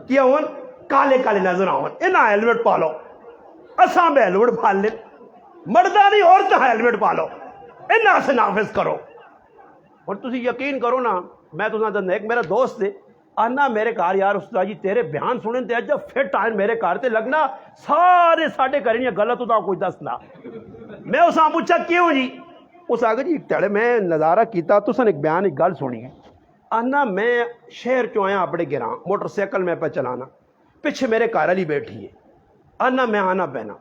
کیا ہوں کالے کالے نظر آؤں. انہاں ہیلمٹ پا لو, اساں بے ہیلمٹ پا لے, مردہ نہیں عورتاں ہیلمٹ پا لو, انہاں سے نافذ کرو. اور تسی یقین کرو نا, میں تو ایک میرا دوست ہے آنا میرے کار یار استاد جی تیرے بیان سنیں تے جب فٹ آئیں میرے کار تے لگنا سارے ساڈے کریں غلط ہوتا کوئی دسنا. میں اس آن پوچھا کیوں جی, اس آگے جی تیڑے میں نظارہ کیتا تو سن ایک بیان ایک گل سنی ہے. آنا میں شہر چوں آیا اپنے گراں موٹر سائیکل میں پہ چلانا, پیچھے میرے کار والی بیٹھی ہے, آنا میں آنا پہنا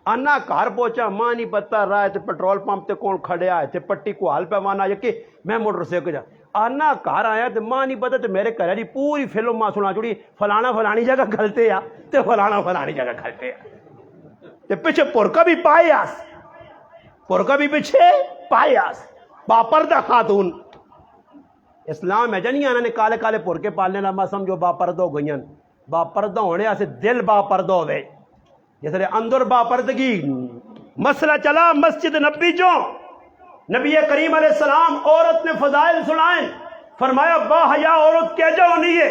آنا کار پہنچا ماں نہیں پتا رہا تے پٹرول پمپ تے کون کھڑے آئے تے پٹی کو حال پہ وانا کہ میں موٹر سائیکل جا آنا کار آیا تے ماں نہیں پتا تے میرے گھر والی پوری فلم ماں سنا چھوڑی فلانا فلانی جگہ کھلتے آ تے فلانا فلانی جگہ کھلتے آ تے پیچھے پورکا بھی پائے آس, پورکا بھی پیچھے پائے آس, باپردہ خاتون. اسلام ہے جنی آنا نے کالے کالے پورکے پالنے نا میں سمجھو باپردہ ہو گئیں, باپردہ ہونے آسے دل باپردہ ہوئے جیسے اندر باپردگی. مسئلہ چلا مسجد نبی جو نبی کریم علیہ السلام عورت نے فضائل سنائیں, فرمایا با حیا عورت کیا جو نہیں ہے.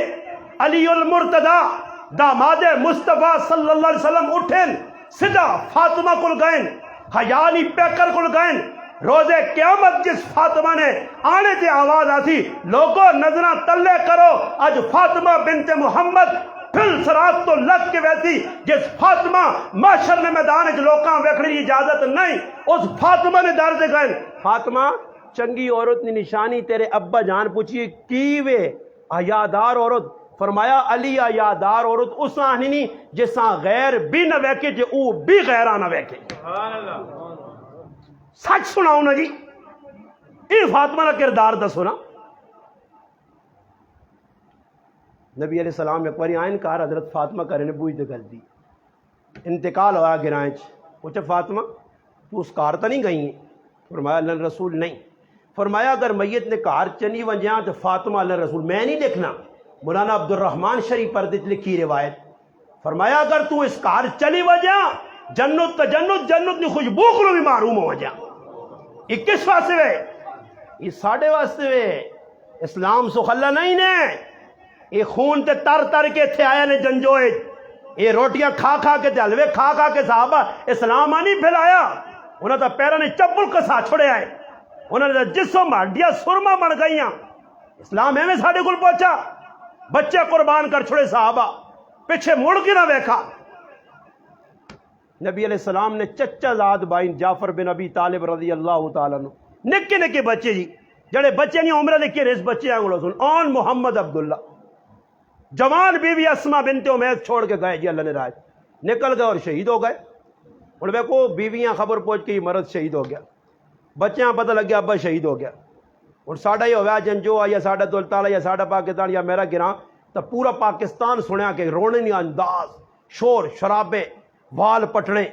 علی المرتضی داماد مصطفیٰ صلی اللہ علیہ وسلم اٹھیں سیدھا فاطمہ کل گئیں, حیانی پیکر کل گئیں. روزے قیامت جس فاطمہ نے آنے تے آواز آتی لوگوں نظرہ تلے کرو اج فاطمہ بنت محمد پھر سرات تو لگ کے ویسی جس فاطمہ معاشر میں میدان لوکاں ویکھنے کی اجازت نہیں, اس فاطمہ نے در دے گئے. فاطمہ چنگی عورت نے نشانی تیرے ابا جان پوچھیے کی وے حیادار عورت, فرمایا علی حیادار عورت اس آنی نہیں جساں غیر بھی نہ ویکے جے او بھی غیرہ نہ ویکے. سچ سناؤ نا جی, یہ فاطمہ کا کردار دسو نا. نبی علیہ السلام ایک باری آئین کہا حضرت فاطمہ کرنے بوئی دے گل دی, انتقال ہوا گرائیں پوچھا فاطمہ تو اس کار تا نہیں گئی ہیں, فرمایا اللہ رسول نہیں. فرمایا اگر میت نے کار چنی ونجاں تو فاطمہ اللہ رسول میں نہیں دیکھنا. مولانا عبد الرحمن شریف پر لکھی روایت, فرمایا اگر تو اس کار چلی وجاں جنت تا جنت جنت نے خوشبو کو بھی معروم ہو جا. یہ کس واسطے وے, یہ ساڑھے واسطے وے. اسلام سو خلا نہیں نے, یہ خون تے تر تر کے تھے آیا نے جنجوئے, یہ روٹیاں کھا کھا کے حلوے کھا کھا کے صحابہ اسلام نہیں پھیلایا. انہوں نے پیروں نے چپل کسا چھوڑے آئے, انہوں نے جسم ہڈیاں سرما بن گئیاں. اسلام ایویں ساڈے کول پہنچا, بچے قربان کر چھوڑے صحابہ, پیچھے مڑ کے نہ ویکھا. نبی علیہ السلام نے چچا زاد بائن جعفر بن ابی طالب رضی اللہ تعالیٰ عنہ, نکے نکے بچے جی جڑے بچے نہیں عمرہ لکھے رہے اس بچے آنگلوں سن آن محمد عبداللہ, جوان بیوی اسما بنت امیس چھوڑ کے گئے جی اللہ نے راج, نکل گئے اور شہید ہو گئے. اور دیکھو بیویاں خبر پہنچ کے مرد شہید ہو گیا, بچیاں پتہ لگ گیا ابا شہید ہو گیا. اور ساڈا یہ ہوا جنجو یا ساڈا دولتالا یا ساڈا پاکستان یا میرا گراں تو پورا پاکستان سنیا کہ رونے نہیں انداز, شور شرابے, وال پٹنے.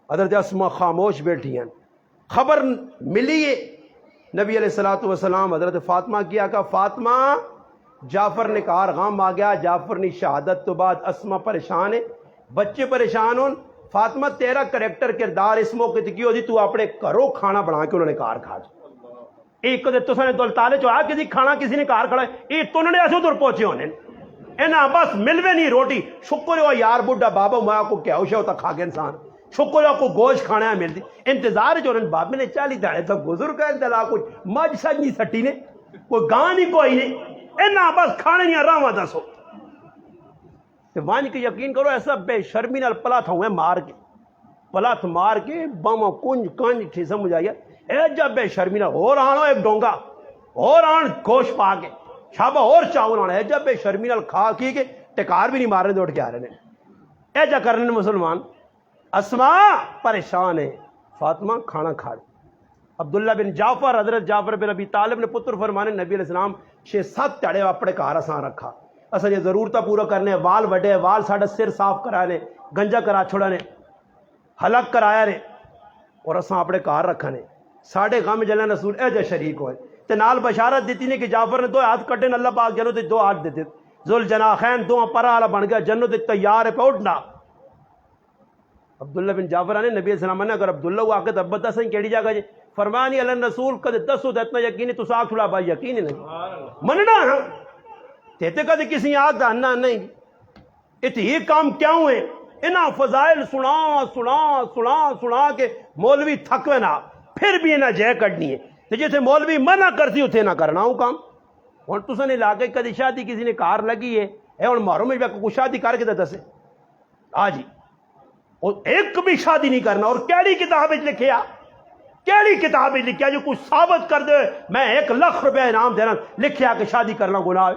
حضرت اسما خاموش بیٹھی ہیں. خبر ملی ہے نبی علیہ الصلوۃ والسلام حضرت فاطمہ کیا کہ فاطمہ جعفر نے کہا غم آ گیا, جعفر نے شہادت تو بعد اسما پریشان ہے, بچے پریشان ہوں. فاطمہ تیرا کریکٹر کردار اس موقع تے کی ہوتی تو اپنے گھروں کھانا بنا کے انہوں نے کار کھا جو. ایک دے تو سنے دولتالے چو آ کسی کھانا کسی نے کار کھڑا ہے, یہ تو انہوں نے ایسے ادھر پہنچے ہونے اینا بس ملوے نہیں روٹی. شکر ہو یار بڈھا بابا میں کو کیا ہوشا ہوتا کھا کے انسان, شکر ہے کو گوشت کھانا ہے ملتی. انتظار جو انہوں نے بابے نے 40 داڑے تک گزر گئے دلا کچھ مجھ سج نہیں سٹی نے, کوئی گاں نہیں کوئی نہیں, اینا بس کھانے نہیں راواں دسو. وان کے یقین کرو ایسا بے شرمی نال پلات ہوئے مار کے, پلات مار کے بم کنج کنج ٹھی سمجھ آئی اے جب بے شرمی نال اور آنو ایک ڈونگا اور آن گوشت پا کے شابہ اور چاول آنا ہے جب بے شرمی نال کھا کی کے ٹکار بھی نہیں مارنے دوڑ کے آ رہے ہیں. اے جا کرنے مسلمان اسما پریشان ہے، فاطمہ کھانا کھا لو۔ عبداللہ بن جعفر، حضرت جعفر بن ابی طالب نے پتر فرمانے نبی علیہ السلام 6-7 تڑے اپنے گھر اساں رکھا، اصل یہ ضرورتہ پورا کرنے، وال وڈے، وال ساڑھا سر صاف کرانے، گنجا کرا چھوڑانے، حلق کرایا نے، اور اساں اپنے گھر رکھانے، ساڑھے غم جلن رسول اے جے شریک ہوئے تے نال بشارت دیتی نے کہ جعفر نے 2 ہاتھ کٹے، اللہ پاک جنوں تے 2 ہاتھ دیتے، ذل جناحین 2 پرا والا بن گیا، جنوں تے تیار ہے پہ اٹھنا۔ عبداللہ بن جعفر نے نبی علیہ السلام نے اگر عبداللہ وہ آکے تبت دسیں کیڑی جگہ جی، فرمایا نہیں اللہ رسول کدے دسو تے اتنا یقینی تو ساکھ چھڑا بھائی یقین نہیں مننا ہے تیتے کدے کسی آگ دا انہ نہیں اتی یہ کام کیا ہوئے انہاں فضائل سنا سنا سنا سنا کے مولوی تھکوے نہ پھر بھی انہاں جے کڑنی ہے تے جیسے مولوی منع کرتی اتھے نہ کرنا ہوں کام۔ اور تسا نے لاگے کدی شادی کسی نے کار لگی ہے اے اور محرم میں کوئی شادی کر کے دسے آجی اور ایک بھی شادی نہیں کرنا، اور کیڑی کتاب لکھیا، کیڑی کتاب لکھیا جو کچھ ثابت کر دے میں 1 لاکھ روپے انعام دینا، لکھیا کہ شادی کرنا گناہ ہے؟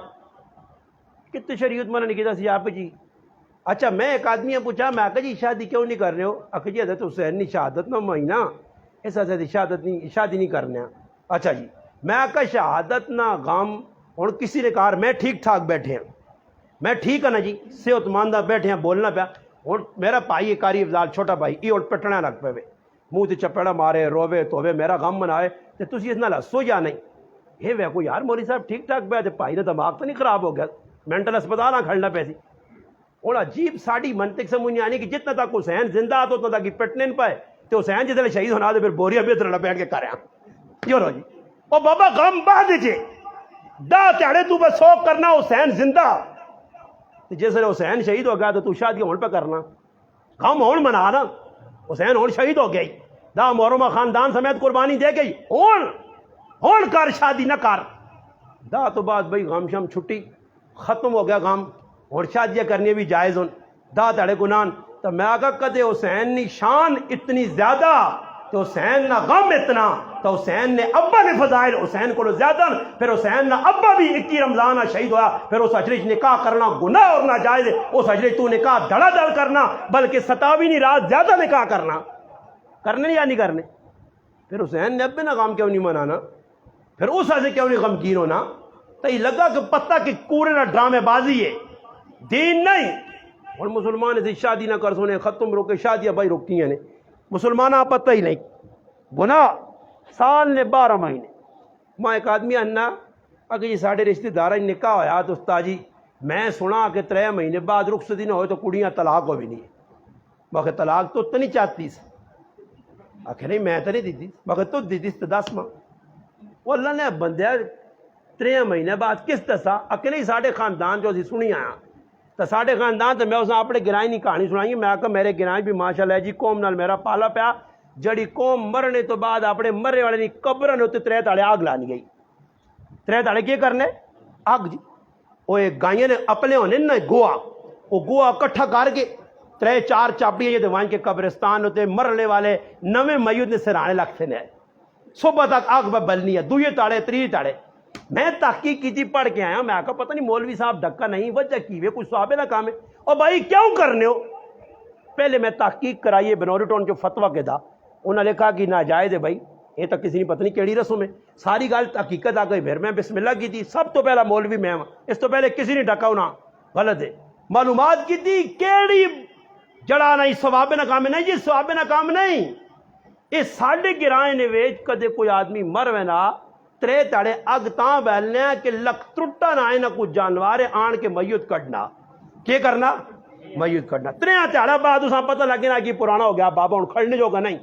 کتنے شریعت منع نہیں کیتا سی آپ جی۔ اچھا میں ایک آدمی نے پوچھا میں کہا جی شادی کیوں نہیں کر رہے ہو؟ اکھا جی حضرت حسین نے شہادت نہ مہینہ اس وجہ سے شادی نہیں کرنے۔ اچھا جی میں کہا شہادت نہ غم، اور کسی نے کہا میں ٹھیک ٹھاک بیٹھے ہیں، میں ٹھیک ہے نا جی صحت مندہ بیٹھے ہیں بولنا پیا، اور میرا بھائی کاری افضال چھوٹا بھائی یہ اٹھ پٹنا لگ پے منہ تے چپیڑا مارے روے تووے میرا غم منائے تے تسی اس نال ہسو یا نہیں؟ یہ وے کو یار مولوی صاحب ٹھیک ٹھاک پہ بھائی نے دماغ تو نہیں خراب ہو گیا، مینٹل اسپتال کھڑنا پہ سی۔ اور عجیب ساڑی منطق سمجھ نہیں آنی کہ جتنا تک حسین زندہ آتا اتنا تک پٹنے نہیں پائے تو حسین جتنے شہید ہونا دے پھر بوریا بہتر نہ بیٹھ کے کریں یہ رو جی او بابا غم بعد جے دا تیڑے تو بس سوک کرنا حسین زندہ، جس نے حسین شہید ہو گیا تو شادی ہون پہ کرنا غم ہون منانا، حسین ہون شہید ہو گئی دا محرمہ خاندان سمیت قربانی دے گئی ہون کر شادی نہ کر دا تو بعد بھئی غم شم چھٹی ختم ہو گیا غم اور شادیاں کرنی بھی جائز ہوں دا تڑے گنان۔ تو میں آگا کدے حسین نی شان اتنی زیادہ تو حسین نہ غم اتنا تو حسین نے ابا نے فضائل حسین کو زیادہ، پھر حسین نہ ابا بھی 21 رمضان شہید ہوا، پھر اس اجرے نکاح کرنا گناہ اور ناجائز ہے، اس اجرے تو نکاح دھڑا دھڑ کرنا بلکہ 27ویں رات زیادہ نکاح کرنا کرنے یا نہیں کرنے۔ پھر حسین نے ابے نہ غم کیوں نہیں منانا، پھر اس سے کیوں نہیں غمگین ہونا؟ تو یہ لگا کہ پتہ کہ کورے نہ ڈرامے بازی ہے دین نہیں، اور مسلمان سے شادی نہ کر سونے ختم روکے شادیاں بھائی رکتی ہیں مسلمان پتہ ہی نہیں گناہ سال نے 12 مہینے۔ میں ایک آدمی انا اگر جی ساڑھے رشتے دارہ نکاح ہویا تو استاد جی میں سنا کہ 3 مہینے بعد رخصتی نہ ہوئے تو کڑیاں طلاق ہو بھی نہیں، میں طلاق تو نہیں چاہتی آخر نہیں میں تو نہیں دیتی، مگر تو دیتی تو 10 ماہ وہ اللہ نے بندیا 3 مہینے بعد کس دسا اکیلے ہی ساڑھے خاندان جو اسی سنی آیا تو ساڑھے خاندان تو میں اسے اپنے گرائیں نہیں کہانی سنائی، میں کہا میرے گرائیں بھی ماشاءاللہ جی قوم نال میرا پالا پیا جڑی قوم مرنے تو بعد اپنے مرے والے نہیں قبر نے اتنے 3 تاڑے آگ لانی گئی، 3 تاڑے کیا کرنے آگ جی وہ ایک گائیں نے اپنے ہونے نا گوا وہ گوا کٹھا کر کے 3-4 چاپڑیاں یہ دیوان کے قبرستان ہوتے مرنے والے 9 میت نے سرانے لگتے نے صبح تک آگ پہ بلنی ہے 2 تاڑے 3 تاڑے۔ میں تحقیق کی تھی پڑھ کے آیا، میں کہا پتہ نہیں مولوی صاحب ڈھکا نہیں وجہ کی وے کچھ صحابے نہ کام ہے اور بھائی کیوں کرنے ہو؟ پہلے میں تحقیق کرائیے بنوری ٹون جو فتویٰ کے دا انہوں نے کہا کہ ناجائز ہے بھائی یہ تک کسی نے پتہ نہیں کیڑی رسم ہے ساری گال حقیقت آ گئی، پھر میں بسم اللہ کی تھی سب تو پہلا مولوی میں اس تو پہلے کسی نے ڈھکا ہونا غلط ہے، معلومات کی تھی کیڑی جڑا نہیں ثواب نہ کام نہیں جی ثواب نہ کام نہیں، یہ ساڑھے گرائیں نے ویچ کدے کوئی آدمی مر وینا 3 تاڑے اگ تاں بیلنے کہ لک ترٹا نہ آئے نہ کچھ جانوار آن کے میت کٹنا کیا کرنا میت کٹنا 3 تاڑا بعد اساں پتہ لگے نا کہ پرانا ہو گیا بابا ہوں کھڑنے جو گا نہیں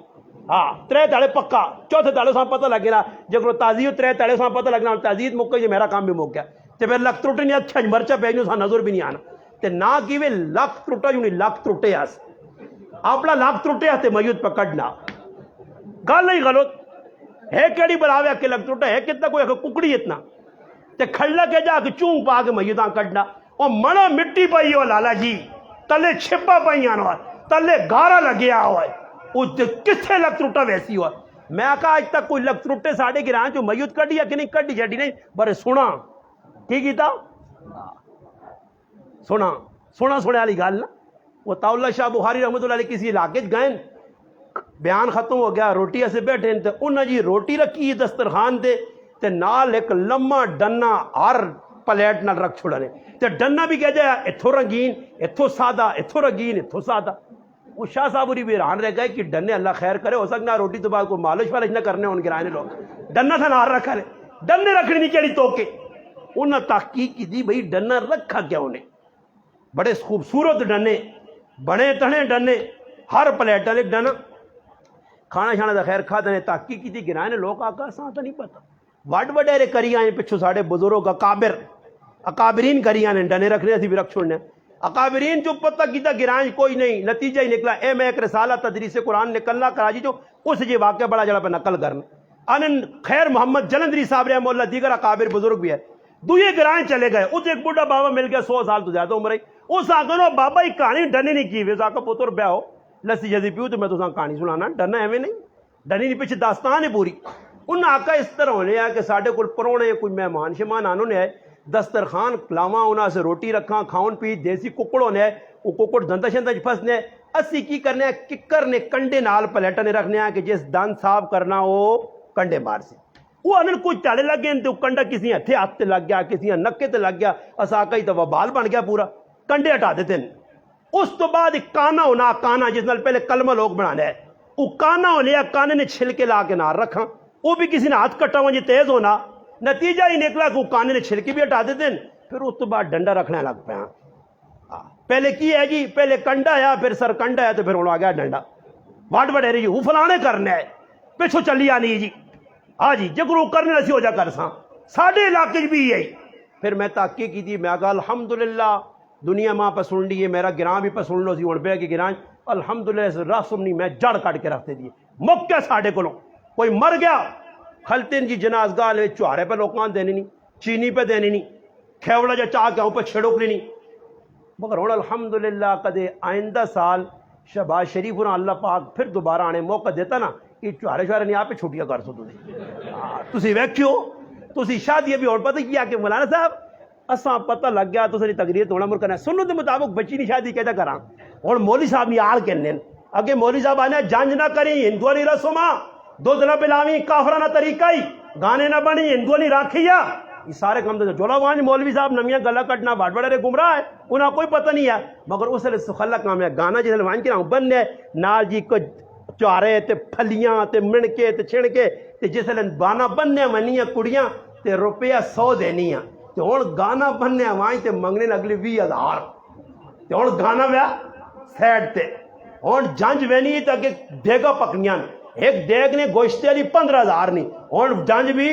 ہاں 3 تاڑے پکا 4تھے تاڑے اساں پتہ لگے نا جب تعزیت 3 تاڑے اساں پتہ لگنا تعزیت مک گئی میرا کام بھی مک گیا تے پھر لک ترٹے نہیں اچھا مرچا پہ اساں نظر بھی نہیں آنا تے نہ کی وے لک ترٹا یوں نہیں لک ترٹے آس اپنا لک ترٹے آتے میت پکڑنا گل نہیں غلط ہے کیڑی بلاوے کے لگ ٹوٹا ہے کتنا کوئی ککڑی اتنا تے کھڑلا کے جا کے چونگ پا کے میتاں کڈنا او منا مٹی پئی ہو لالا جی تلے چھپا پئی آنوا تلے گارا لگیا ہوا ہے او کتھے لگ ٹوٹا ویسی ہوا میں کہا اج تک کوئی لگ ٹوٹے ساڑھے گراں جو میت کڈی ہے کہ نہیں کڈی جڑی نہیں برے سنا کی کیتا سنا والی گل نا وہ طاولہ شاہ بخاری رحمۃ اللہ علیہ کسی علاقے گئے، بیان ختم ہو گیا، روٹی سے بیٹھے تے انہاں جی روٹی رکھی دسترخوان تے نال ایک لمبا ڈنا ہر پلیٹ نال رکھ چھوڑنے تے ڈنا بھی کہہ جایا اتھو رنگین اتھو سادہ اتھو رنگین اتھو سادہ۔ وہ شاہ صاحب بھی حیران رہ گئے کہ ڈنے اللہ خیر کرے، ہو سکنا روٹی تو بعد کو مالش والش نہ کرنے ان گرائے لوگ، ڈنا تھا نار رکھا لے، ڈنے رکھنے نہیں کہڑی توکے۔ انہاں تحقیق کی دی بھئی ڈنا رکھا کیا انہیں، بڑے خوبصورت ڈنے، بڑے تنے ڈنے، ہر پلیٹ ایک ڈنا، کھانا شانا دا خیر کھا دنے۔ تحقیق کی دی گرائے نے لوگ آقا ساں تو نہیں پتا، وڈ وڈیرے کری آئیں پچھو ساڑھے بزرگ اکابرین کری آنے ڈنے رکھنے اسی بھی رکھ چھوڑنے، اکابرین جو پتہ کیتا گرائیں کوئی نہیں، نتیجہ ہی نکلا اے میں ایک رسالہ تدریس قرآن نکلنا کراجی جو اس جی واقعہ بڑا جڑا پہ نقل کرنا انن خیر محمد جلندری صاحب رحمہ اللہ دیگر اکابر بزرگ بھی ہے، دوئے گرائیں چلے گئے، اس ایک بڑا بابا مل گیا 100 سال تو زیادہ عمر ہے، اس آگنو بابا ہی کہانی ڈنے نہیں کی ویسا کا پتر بیا ہو لسی جدی پیو تو میں تو ساں کہانی سنانا، ڈنا ایویں نہیں، ڈنی نہیں پیچھے داستان ہے پوری۔ ان آقا اس طرح ہونے ہے کہ ساڑھے کل پرونے کوئی مہمان شمان آنوں نے ہے دسترخوان کلاواں انہاں سے روٹی رکھاں کھاؤن پی دیسی ککڑوں نے وہ ککڑ دنتا شنتا پھسنے اسی کی کرنے ہے ککر نے کنڈے نال پلیٹا نے رکھنے ہیں کہ جس دن صاف کرنا وہ کنڈے مار سے وہ انہوں کچھ چالے لگ گئے تو کنڈا کسی ہتھے ہاتھ تے لگ گیا کسی نکے تے لگ گیا اساکا ہی تو وبال بن گیا پورا کنڈے ہٹا دیتے ہیں۔ اس تو بعد ایک کانا ہونا کانا جس نال پہلے کلمہ لوگ بنانے ہے وہ کانا ہونے یا کانے نے چھلکے لا کے نار رکھاں وہ بھی کسی نے ہاتھ کٹا ہوا جی تیز ہونا نتیجہ ہی نکلا کہ وہ کانے نے چھلکی بھی ہٹا دیتے ہیں پھر اس تو بعد ڈنڈا رکھنے لگ پہ پہلے کی ہے جی پہلے کنڈا ہے پھر سر کنڈا ہے تو پھر ہونا آ گیا ڈنڈا واٹ وڈیرے جی وہ فلانے کرنا ہے پچھو چلی آنی جی ہاں جی جگرو کرنے لسی ہو جا کر ساں ساڑھے علاقے بھی یہی پھر میں تحقیق کی تھی میں کہا الحمدللہ دنیا ماں پہ سن لیے میرا گراں بھی پہ سن لو سی اڑ پہ کہ گراں الحمدللہ راہ سننی میں جڑ کٹ کے رکھتے دیے موقع ساڑھے کو کوئی مر گیا کھلتین جی جنازگاہ لے چوارے پہ لوکان دینے نہیں چینی پہ دینے نہیں کھیوڑا جا چاہ کے ہوں پہ چھڑوک نہیں مگر ہوں الحمدللہ کدے آئندہ سال شہباز شریف ہونا اللہ پاک پھر دوبارہ آنے موقع دیتا نا کہ چوارے شوارے نہیں آپ پہ چھوٹیاں کر سو تسی ویکھیو تسی شادی ابھی اور پتہ کیا کہ مولانا صاحب اساں پتہ لگ گیا تو سری تقریر توڑا مر کرنا سنو دے مطابق بچی نہیں شادی کہتا کراں اور مولوی صاحب نہیں آل کہنے اگے مولوی صاحب آنے جانج نہ کریں ہندوانی رسوماں دو دلہ پلاویں کافرانہ طریقہ ہی گانے نہ بنی ہندوانی راکھیا یہ سارے کام دے جولا وانج مولوی صاحب نمیاں گلا کٹنا باڑ بڑے گمراہ ہے انہاں کوئی پتہ نہیں ہے مگر اس لئے سخلا کام ہے گانا جس وانج کے بننے نال جی کو چوارے تے پھلیاں تے منکے تے چھڑکے تے جس لئے بانا بننے منیاں کڑیاں تے روپیہ 100 دینیاں تے ہون گانا بننے وانج تے منگنے اگلی 20,000 تے ہون گانا ویا سیڈ تے ہون جانج وینی تے کہ دیگا پکنیاں ایک دیگ نے گوشتے علی 15,000 نہیں ہون جانج بھی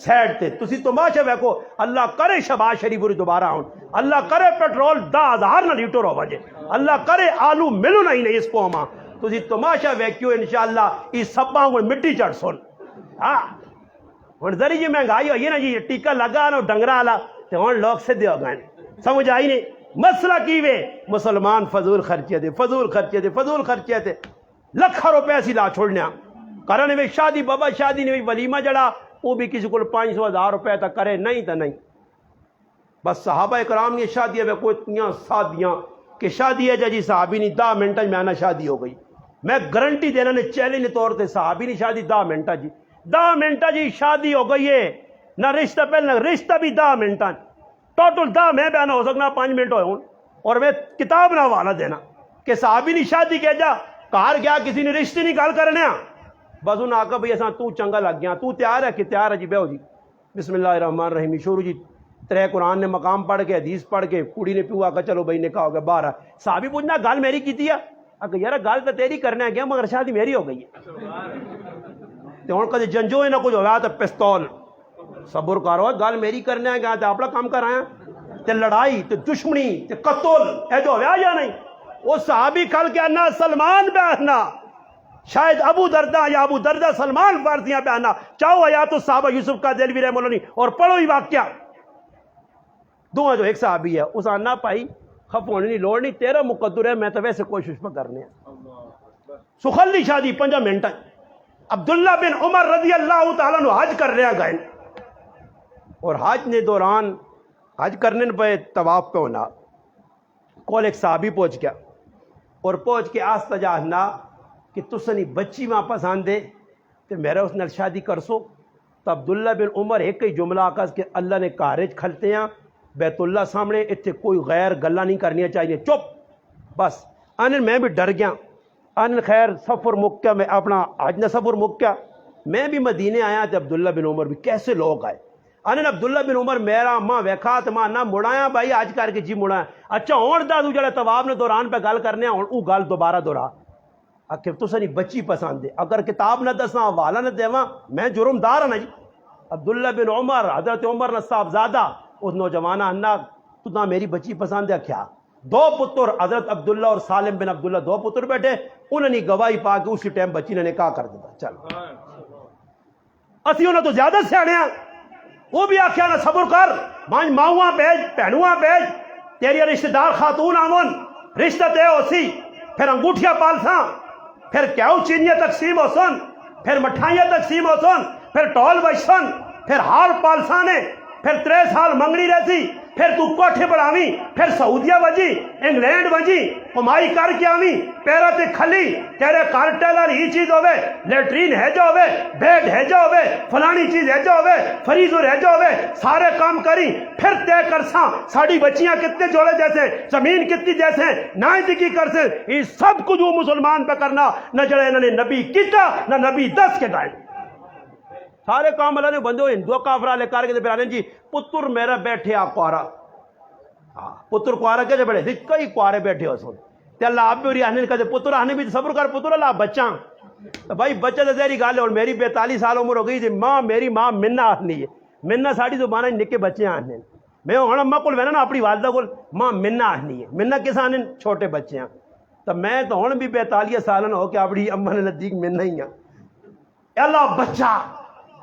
سیڈ تے تسی تماشا ویکو اللہ کرے شہباز شریف پوری دوبارہ ہون اللہ کرے پیٹرول 10,000 نہ لیٹر ہو وجے اللہ کرے آلو ملو نہیں اس کو ہماں تسی تماشا ویکیو انشاءاللہ اس سباں کو مٹی چڑھ سن ہاں ہون ذری جی مہنگائی ہوئی نا جی ٹیکہ لگا نا ڈنگرا آلا تے ہون لوگ سدھے ہو گئے سمجھ آئی نہیں مسئلہ کیوے مسلمان فضول خرچے دے فضول خرچے دے فضول خرچے دے لکھا روپے سی لا چھوڑنے کرنے میں شادی بابا شادی نے ولیمہ جڑا وہ بھی کسی کو 500,000 روپے تک کرے نہیں تو نہیں بس صحابہ اکرام نے شادی ہے کوئی اتنیاں سادیاں کہ شادی ہے جی صحابی نہیں 10 منٹ میں آنا شادی ہو گئی میں گارنٹی دینا نے چیلنج طور تے صحابی نہیں شادی 10 منٹ جی 10 منٹ جی شادی ہو گئی ہے نہ رشتہ پہلے نہ رشتہ بھی 10 منٹ ٹوٹل 10 میں بیانا ہو سکنا 5 منٹ ہوئے ہوں اور میں کتاب نہ والا دینا کہ صحابی نہیں شادی کہہ جا کار گیا کسی نے رشتے نہیں گال کرنے بس انہوں نے آقا بھئی ایسا تو چنگا لگ گیا تو تیار ہے کہ تیار ہے جی بیو جی بسم اللہ الرحمن الرحیم شروع جی 3 قرآن نے مقام پڑھ کے حدیث پڑھ کے کڑی نے پیو آقا چلو بھئی نکاح ہو گیا باہر صحابی پوچھنا گال میری کی تھی اگر یار گال تو تیری کرنے گیا مگر شادی میری ہو گئی ہے تو ان کا جنجو ہے نہ کچھ ہوا تو پستول صبر کرو گال میری کرنے گیا تو اپنا کام کر آیا تے لڑائی تے دشمنی تے قتل اے جو ہوا یا نہیں وہ صحابی کھل کے انا سلمان بیٹھنا شاید ابو دردہ یا ابو دردہ سلمان فارسیاں پہ آنا چاہو آیات الصحابہ یوسف کا دلوی رحمہ اللہ نہیں اور پڑھو ہی واقعہ دونوں جو ایک صحابی ہے اس آنا پائی خف ہونے نہیں لوڑ نہیں تیرا مقدر ہے میں تو ویسے کوشش پہ کرنے ہیں سخلی شادی 5 منٹ عبداللہ بن عمر رضی اللہ تعالیٰ نے حج کر رہا گئے اور حج نے دوران حج کرنے پہ طواف پہ ہونا کول ایک صحابی پہنچ گیا اور پہنچ کے آستا جانا کہ تسنی بچی ماں پسند ہے تو میرا اس نال شادی کر سو. تو عبداللہ بن عمر ایک ہی جملہ آکاس کہ اللہ نے کارج کھلتے ہیں بیت اللہ سامنے اتنے کوئی غیر گلہ نہیں کرنی چاہیے, چپ بس. آنن میں بھی ڈر گیا, آنن خیر سفر مکہ میں اپنا آج نہ سفر مکہ میں بھی مدینے آیا تو عبداللہ بن عمر بھی کیسے لوگ آئے. آنن عبداللہ بن عمر میرا ماں ویکھا تو ماں نہ مڑایا بھائی آج کر کے جی مڑایا. اچھا ہون دا تو جڑا طواف نے دوران پہ گل کرنے ہوں او گل دوبارہ دورا کہ تسنی بچی پسند ہے, اگر کتاب نہ دسنا حوالہ نہ دیواں میں جرم دار ہوں نا جی. عبداللہ بن عمر حضرت عمر نہ صاحبزادہ اس نوجوانہ انا تو نہ میری بچی پسند ہے کیا. دو پتر حضرت عبداللہ اور سالم بن عبداللہ دو پتر بیٹھے, انہوں نے گواہی پا کے اسی ٹائم بچی نے نکاح کر دیتا. چل اسی انہوں تو زیادہ سیانے ہیں, وہ بھی آخیا نہ صبر کر مانج ماؤں بھیج بہنواں بھیج تیری رشتہ دار خاتون آمن رشتہ تے ہو سی, پھر انگوٹھیاں پالساں, پھر کیوں چینیاں تقسیم ہو سن, پھر مٹھائیاں تقسیم ہو سن, پھر ٹول بچسن, پھر ہار پالسانے, پھر 3 سال منگنی رہتی, پھر تو کوٹھے بڑھاویں, پھر سعودیہ وجی انگلینڈ وجی کمائی کر کے آویں پیرا تے کھلی تیرے کار ٹیلر ہی چیز ہوئے, لیٹرین ہے جو ہوئے, بیڈ ہے جو ہوئے, فلانی چیز ہے جو ہوئے, فریزر ہے جو ہوئے, سارے کام کری پھر طے کرساں ساڑی بچیاں کتنے جوڑے جیسے زمین کتنی جیسے نہ کی کرسے. یہ سب کچھ وہ مسلمان پہ کرنا نہ جڑے انہوں نے نبی کیتا نہ نبی دس کے گائے سارے کام اللہ نے بندے ہو ہندو کافرہ لے کر کے پھر آنے جی پتر میرا بیٹھے آپ کوارا, پتر کوارا کے جو بیٹھے کئی کوارے بیٹھے ہو سن تے اللہ آپ بھی آنے کہتے پتر آنے بھی صبر کر پتر اللہ بچہ بھائی بچہ تو تیری گال ہے. اور میری 42 سال عمر ہو گئی جی ماں میری ماں منہ آنی ہے, منہ ساڑی زبانہ نکے بچے آنے میں ہوں اماں کو نا اپنی والدہ کو ماں منہ آنی ہے, منہ کس آنے چھوٹے بچے ہیں. تو میں تو ہوں بھی 42 سال ہو کہ اپنی اماں نے نزدیک منہ ہی ہیں. اللہ بچہ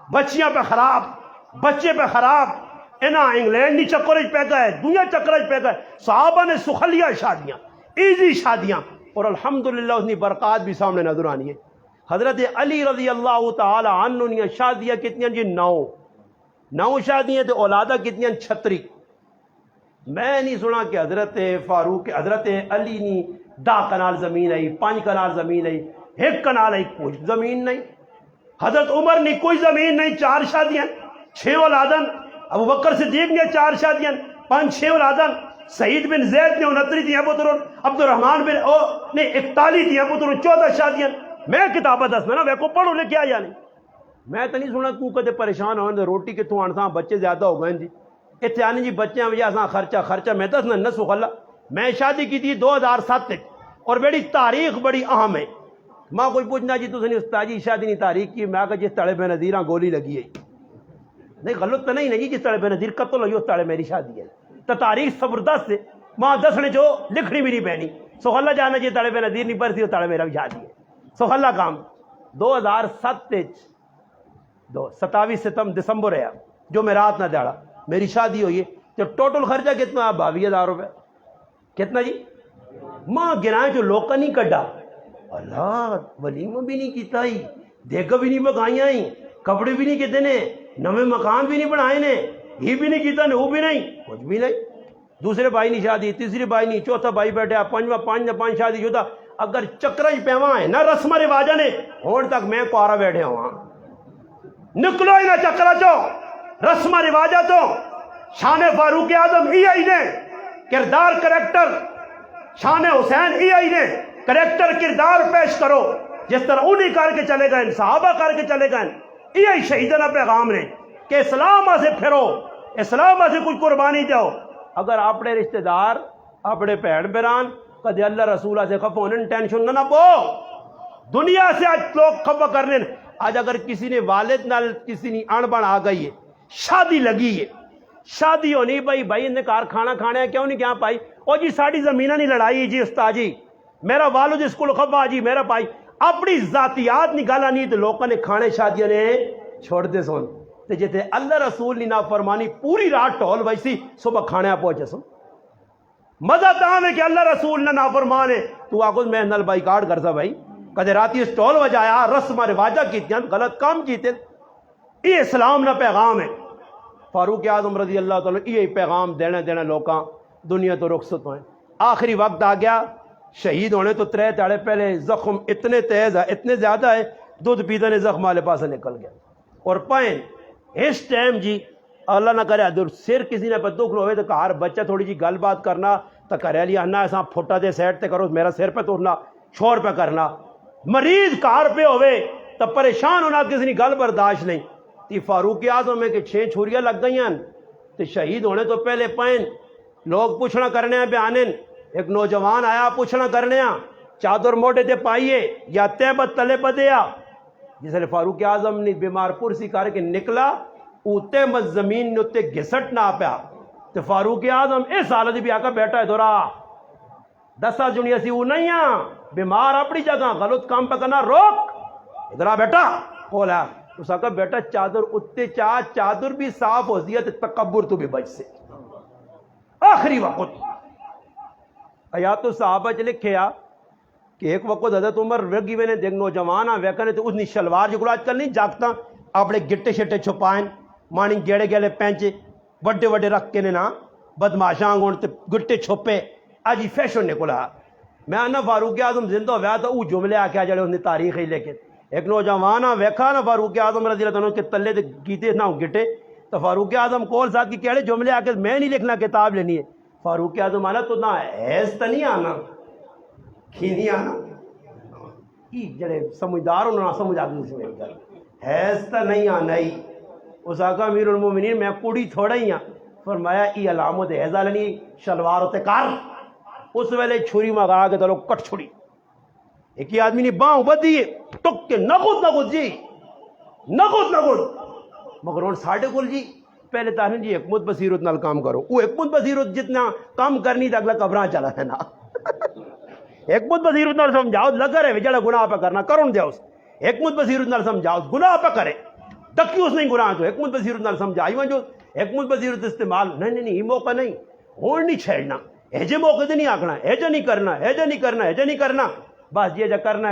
بچیاں پہ خراب بچے پہ خراب انہاں انگلینڈ نہیں چکرج پہ گئے دنیا چکرج پہ گئے. صحابہ نے سخلیہ شادیاں ایزی شادیاں اور الحمدللہ اتنی برکات بھی سامنے نظر آنی ہے. حضرت علی رضی اللہ تعالی عنہ نے شادیاں کتنی جی 9 شادیاں تے اولادہ کتنی 36. میں نہیں سنا کہ حضرت فاروق حضرت علی نے 10 کنال زمین آئی 5 کنال زمین آئی 1 کنال آئی کوئی زمین نہیں. حضرت عمر نے کوئی زمین نہیں 4 شادیاں 6 اولادن. ابو بکر صدیق نے 4 شادیاں 5-6 اولادن. سعید بن زید نے 29 دیا پتروں, عبد الرحمن بن او نے 41 دیا پتروں 14 شادیاں. میں کتابہ دس میں نا ویکو پڑھو لے کیا یعنی میں تو نہیں سنا تو کدے پریشان ہو روٹی کتوں آنساں بچے زیادہ ہو گئے جی اتنے آنے جی بچے وجہ سے خرچہ میں دس نہ سو خلا. میں شادی کی تھی 2007 اور بڑی تاریخ بڑی اہم ہے. ماں کوئی پوچھنا جی تُس نے استاجی شادی نہیں تاریخ کی, میں کہا جس تڑے بے نظیراں گولی لگی ہے نہیں غلط تو نہیں جی جس تڑے بے نظیر قتل ہوئی اس تڑے میری شادی ہے تو تاریخ زبردست ہے. ماں دسنے جو لکھنی بھی نہیں پہنی سو خلا جانا جی تڑے بے نظیر نہیں پڑتی وہ تڑے میرا بھی شادی ہے سو خلا کام. 2007 27 ستم دسمبر ہے جو میں رات نہ دیڑا میری شادی ہوئی ہے. تو ٹوٹل خرچہ کتنا 22,000 روپے کتنا جی. ماں گرائیں جو لوکا نہیں کڈا اللہ ولیمہ بھی نہیں کیتا ہی دیگا بھی نہیں پکائیاں ہی کپڑے بھی نہیں کیتے نے نویں مکان بھی نہیں بنائے نے ہی بھی نہیں کیتا نے وہ بھی نہیں کچھ بھی نہیں. دوسرے بھائی نہیں شادی تیسری بھائی نہیں چوتھا بھائی بیٹھا 5 شادی شدہ. اگر چکرج پیواں ہے نہ رسم رواجہ نے ہون تک میں کوارا بیٹھے ہوں نکلو ہی نہ چکرا چو رسم رواجہ تو شان فاروق اعظم ای آئی نے کردار کریکٹر شان حسین ای آئی نے کریکٹر کردار پیش کرو جس طرح انہیں کر کے چلے گئے صحابہ کر کے چلے گئے. یہ شہیدانہ پیغام نے کہ اسلام سے پھرو اسلام سے کچھ قربانی دو. اگر اپنے رشتہ دار اپنے بہن بران کدے اللہ رسول سے خفا ہونے ٹینشن نہ پو دنیا سے آج لوگ خفا کرنے. آج اگر کسی نے والد نال کسی نے اڑ بن آ گئی ہے شادی لگی ہے شادی ہونی بھائی نے کار کھانا کھانا ہے کیوں نہیں کیا پائی او جی ساڑی زمینہ نہیں لڑائی جی استاد جی میرا والد اسکول خفا جی میرا پائی اپنی ذاتیات نکالا نہیں تو لوگوں نے کھانے شادیاں نے چھوڑ دے سن تے جتے اللہ رسول نے نافرمانی پوری رات ٹول ویسی صبح کھانے آ پہنچے سن. مزہ تاہم ہے کہ اللہ رسول نے نافرمان ہے تو آگوز میں نل بائی کارڈ کرتا بھائی کدے راتی اس ٹول وجایا رسم رواجہ کیتے ہیں غلط کام کیتے. یہ اسلام نہ پیغام ہے. فاروق اعظم رضی اللہ تعالیٰ یہ پیغام دینا لوکاں دنیا تو رخصت ہوئے. آخری وقت آ گیا شہید ہونے تو 3 دہاڑے پہلے زخم اتنے تیز ہے, اتنے زیادہ ہے, دودھ پیتے نے زخم والے پاس نکل گیا. اور پائیں اس ٹائم جی اللہ نہ کرے ادھر سر کسی نے پتہ دکھ ہوئے تو گھر بچہ تھوڑی جی گل بات کرنا تو کرے لیا نہ ایسا پھوٹا دے سیٹ تے کرو میرا سر پہ توڑنا شور پہ کرنا, مریض کار پہ ہوئے تو پریشان ہونا کسی نے گل برداشت نہیں. تی فاروق اعظم میں کہ 6 چھریاں لگ گئی ہیں تو شہید ہونے تو پہلے پائیں لوگ پوچھنا کرنے ہیں بیانن. ایک نوجوان آیا پوچھنا کرنے ہیں چادر موٹے تے پائیے یا تیبت تلے بدیا, جس نے فاروق اعظم نے بیمار پرسی کر کے نکلا اوتے مت زمین نے گھسٹ نہ پیا تو فاروق اعظم اس حالت بھی آکا بیٹھا ہے دورا 10 سال جنیا سی وہ نہیں ہے بیمار اپنی جگہ غلط کام پہ کرنا روک ادھر آ بیٹا بولا اس آکا بیٹا چادر اتے چادر بھی صاف ہو دیا تو تکبر تو بھی بچ سے. آخری وقت آیات صحابہ چ لکھیا کہ ایک وقت حضرت عمر رگی میں نے دیکھ نوجوان ویکنے تو اس نے شلوار جو آج کل نہیں جاگتا اپنے گٹے شٹے چھپائیں مانی گیڑے گیڑے پینچے بڑے بڑے رکھ کے نا بدماشاں گون تے گٹے چھپے اج ہی فیشن نکلا. میں آنا فاروق اعظم زندہ ہوا تو وہ جملے آ کے جڑے اس نے تاریخ ہی لیکن ایک نوجوان ویکھا نا فاروق اعظم رضی اللہ عنہ کے تلے تے کیتے نہ گٹے تو فاروق اعظم کول ساتھ کی کہڑے جملے آ کے میں نہیں لکھنا کتاب لینی ہے. فاروق اعظم آنا تو نہ ایس تو نہیں آنا کھی نہیں آنا یہ جڑے سمجھدار انہوں نے سمجھ آگے سے میری گل حیث تو نہیں آنا ہی. اس آقا امیر المومنین میں کڑی تھوڑا ہی ہاں فرمایا ای علامت حیضہ لنی شلوار ہوتے کار اس ویلے چھری مگا کے تو کٹ چھڑی ایک ہی آدمی نے باؤں بدیے ٹک کے نگود جی نگود مگر ان ساڑھے کل جی پہلے تاہنے جی حکمت بصیرت نال کام کرو وہ حکمت بصیرت جتنا کام کرنی تھا اگلا قبران چلا ہے نا حکمت بصیرت نال سمجھاؤ لگا رہے جڑا گناہ پہ کرنا کرن دیا اس حکمت بصیرت نال سمجھاؤ گناہ پہ کرے تکی اس نہیں گناہ تو حکمت بصیرت نال سمجھائی جو حکمت بصیرت استعمال نہیں یہ موقع نہیں ہون نہیں چھیڑنا ایجے موقع دے نہیں آکھنا ایجے نہیں کرنا بس یہ جا کرنا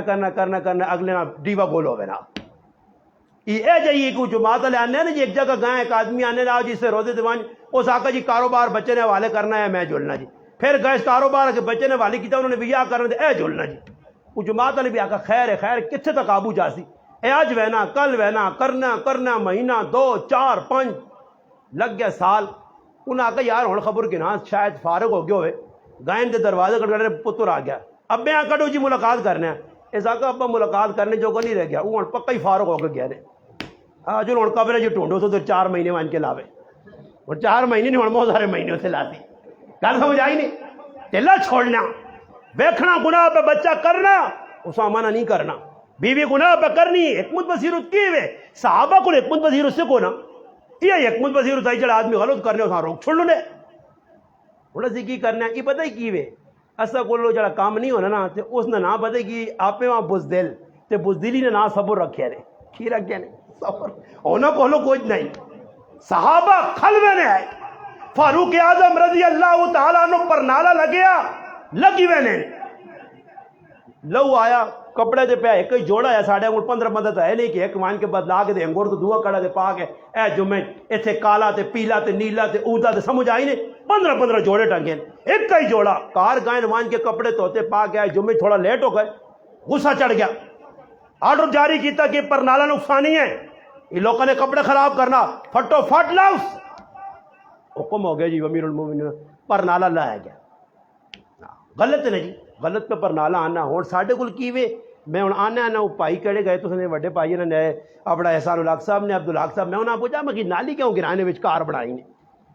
اگلے نا ڈیوا گول ہوئے نا یہ جائیے کہ جماعت والے آنے نا جی ایک جگہ گئے ایک آدمی آنے نا جس سے روزے دیوان اس آقا جی کاروبار بچے نے حوالے کرنا ہے میں جلنا جی پھر گئے اس کاروبار کے بچے نے حوالے کیا انہوں نے بھی یہ کرنا اے جلنا جی وہ جماعت والے بھی آقا خیر کتنے تک قابو جاسی اے آج وینا کل وینا کرنا مہینہ 2 4 5 لگ گیا سال. انہیں آقا یار ہوں خبر کہ نا شاید فارغ ہو گیا ہوئے گائن کے دروازے کٹ پتر آ گیا اب میں کٹو جی ملاقات کرنے اس آقا ابا ملاقات کرنے جو نہیں رہ گیا وہ پکا ہی فارغ ہو کے گیا نے جو ہوں قبر جی ٹونڈو تو 4 مہینے مان کے لاوے اور 4 مہینے نہیں ہوں بہت سارے مہینے سے لاتی گل سمجھ آئی نہیں تیلا چھوڑنا ویکھنا گناہ پہ بچہ کرنا اسا منع نہیں کرنا بیوی گناہ پہ کرنی حکمت بصیرت کی ہوئے صحابہ کو حکمت بصیرت سے کو نا یہ حکمت بصیرت آئی چلا آدمی غلط کرنے اسا روک چھوڑ لو نے انہوں سے کی کرنا ہے یہ پتہ ہی کی ہوئے ایسا کو لو جڑا کام نہیں ہونا نا تے اس نے نہ پتہ کہ آپ وہاں بزدل تے بزدلی نے نہ صبر رکھے نے کی رکھے نے صبر ہونا کو لو کچھ نہیں صحابہ خلوے نے آئے فاروق اعظم رضی اللہ تعالیٰ عنہ پر نالا لگی ہوئے نے لو آیا کپڑے دے پہ ایک ہی جوڑا ہے ساڑھے 15 بندہ تو ہے نہیں کہ ایک مان کے بدلا کے دے انگور تو دعا کڑا دے پا کے اے جمعے ایتھے کالا تے پیلا تے نیلا تے اودا تے سمجھ آئی نہیں 15 جوڑے ٹنگے ایک ہی جوڑا کار گائن مان کے کپڑے دھوتے پا کے آئے جمعے تھوڑا لیٹ ہو گئے غصہ چڑھ گیا آرڈر جاری کیتا کہ پر نالا نقصانی ہے یہ لوگوں نے کپڑے خراب کرنا پھٹو پھٹ لاؤس حکم ہو گیا جی امیر المومنین پر نالا لایا گیا غلط ہے نا جی غلط پہ پر نالا آنا ہوں ساڑھے کل کی وے میں ہوں آنا وہ پائی کہڑے گئے تو اس نے وڈے پائی نے اپنا احسان الحق صاحب نے عبدالحق صاحب میں انہوں نے پوچھا میں کہ نالی کیوں گرانے میں کار بنائی نے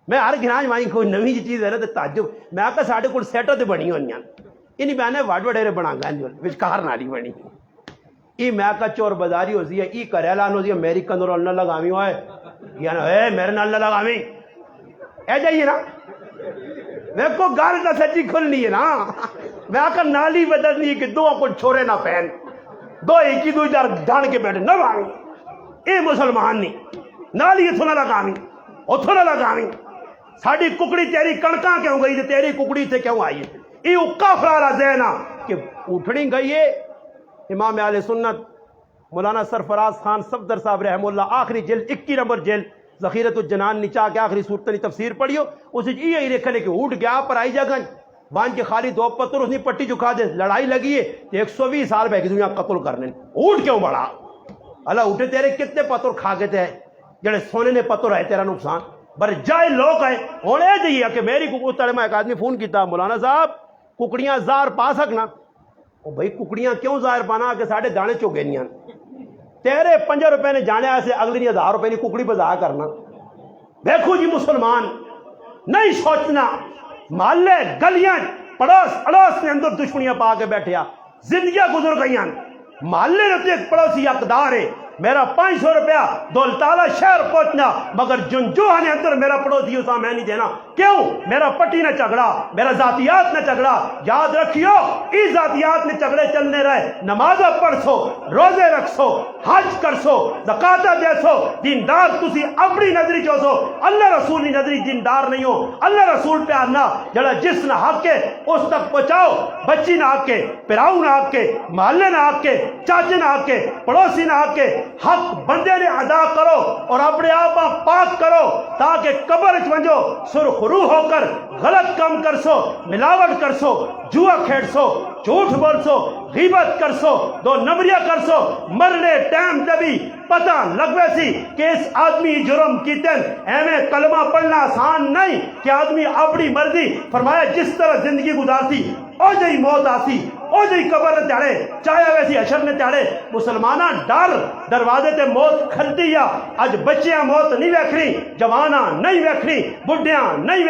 میں ہر گراج مائی کوئی نوی جی چیز ہے نا تو تعجب میں آکا ساڑھے کل سیٹوں تے بنی ہوئی یہ نہیں بہنے وڈ وڈیرے بنا گئے کار نالی بنی یہ میں آکا چور بازاری ہو سی ہے یہ کریلا ہو سی ہے میری کندر اللہ لگامی ہوئے یا نا اے میرے نال لگامی اے جائیے نا میں کو گال کا سچی کھلنی ہے نا میں آکا نالی بدلنی ہے کہ دو کو چھوڑے نہ پہن دو ایک ہی دو جار ڈھان کے بیٹھے نہ لگامی اے مسلمان نہیں نالی اتھو نہ لگامی اتھو نہ لگامی ساڑھی ککڑی تیری کڑکاں کیوں گئی تھی تیری ککڑی سے کیوں آئی ہے یہ اکا فرارا ذہنہ کہ اٹھنی گئی ہے امام اہل سنت مولانا سرفراز خان صفدر صاحب رحم اللہ آخری جلد 21 نمبر جلد ذخیرت الجنان نیچا کے آخری صورت نے تفسیر پڑھیو اسے یہ ہی لکھنے کہ اٹھ گیا پر آئی جگہ بان کے خالی 2 پتر اس نے پٹی چکا دے لڑائی لگی ہے 120 سال بہ گئی قتل کرنے اٹھ کیوں بڑا اللہ اٹھے تیرے کتنے پتر کھا کے تھے جڑے سونے نے پتر ہے تیرا نقصان بر جائے لوگ آئے ہونے دیا کہ میری ککڑ میں ایک آدمی فون کیتا مولانا صاحب ککڑیاں زار پا سکنا او بھائی ککڑیاں کیوں زار پانا کہ ساڑھے دانے چوگے نہیں تیرے 5 روپے نے جانے آئے سے اگلی نہیں 1000 روپے نے ککڑی پہ ضائع کرنا دیکھو جی مسلمان نہیں سوچنا محلے گلیاں پڑوس اڑوس کے اندر دشمنیاں پا کے بیٹھیا زندگیاں گزر گئیاں محلے نے ایک پڑوسی حقدار ہے میرا 500 روپیہ دولتالہ شہر پہنچنا مگر جنجوہ نے اندر میرا پڑوسی اسا میں نہیں دینا کیوں میرا پٹی نہ چگڑا میرا ذاتیات نہ چگڑا یاد رکھیو اس ذاتیات نے چگڑے چلنے رہے نمازہ پڑھ سو روزے رکھ سو حج کر سو زکاتہ دے سو دیندار تسی اپنی نظری جو سو اللہ رسول کی نظری دیندار نہیں ہو اللہ رسول پہ آنا جڑا جس نہ حق کے اس تک پہنچاؤ بچی نہ حق کے پراؤ نہ حق کے محلے نہ حق کے چاچے نہ حق کے پڑوسی نہ حق کے حق بندے نے ادا کرو اور اپنے آپ پاک کرو تاکہ قبر ونجو سرخرو ہو کر غلط کام کر سو ملاوٹ کر سو جوا کھیڑ سو جھوٹ بول سو غیبت کر سو 2 نمبریاں کر سو مرنے ٹائم تبھی پتہ لگوے سی کہ اس آدمی جرم کی تن ایویں کلمہ پڑھنا آسان نہیں کہ آدمی اپنی مرضی فرمایا جس طرح زندگی گزارتی او جی موت آسی او جی قبر نے چڑھے چاہے ویسی حشر نے چڑھے مسلمانہ ڈر دروازے تے موت کھلتی یا اج بچیاں موت نہیں ویکھنی جواناں نہیں ویکھنی بڈھیاں نہیں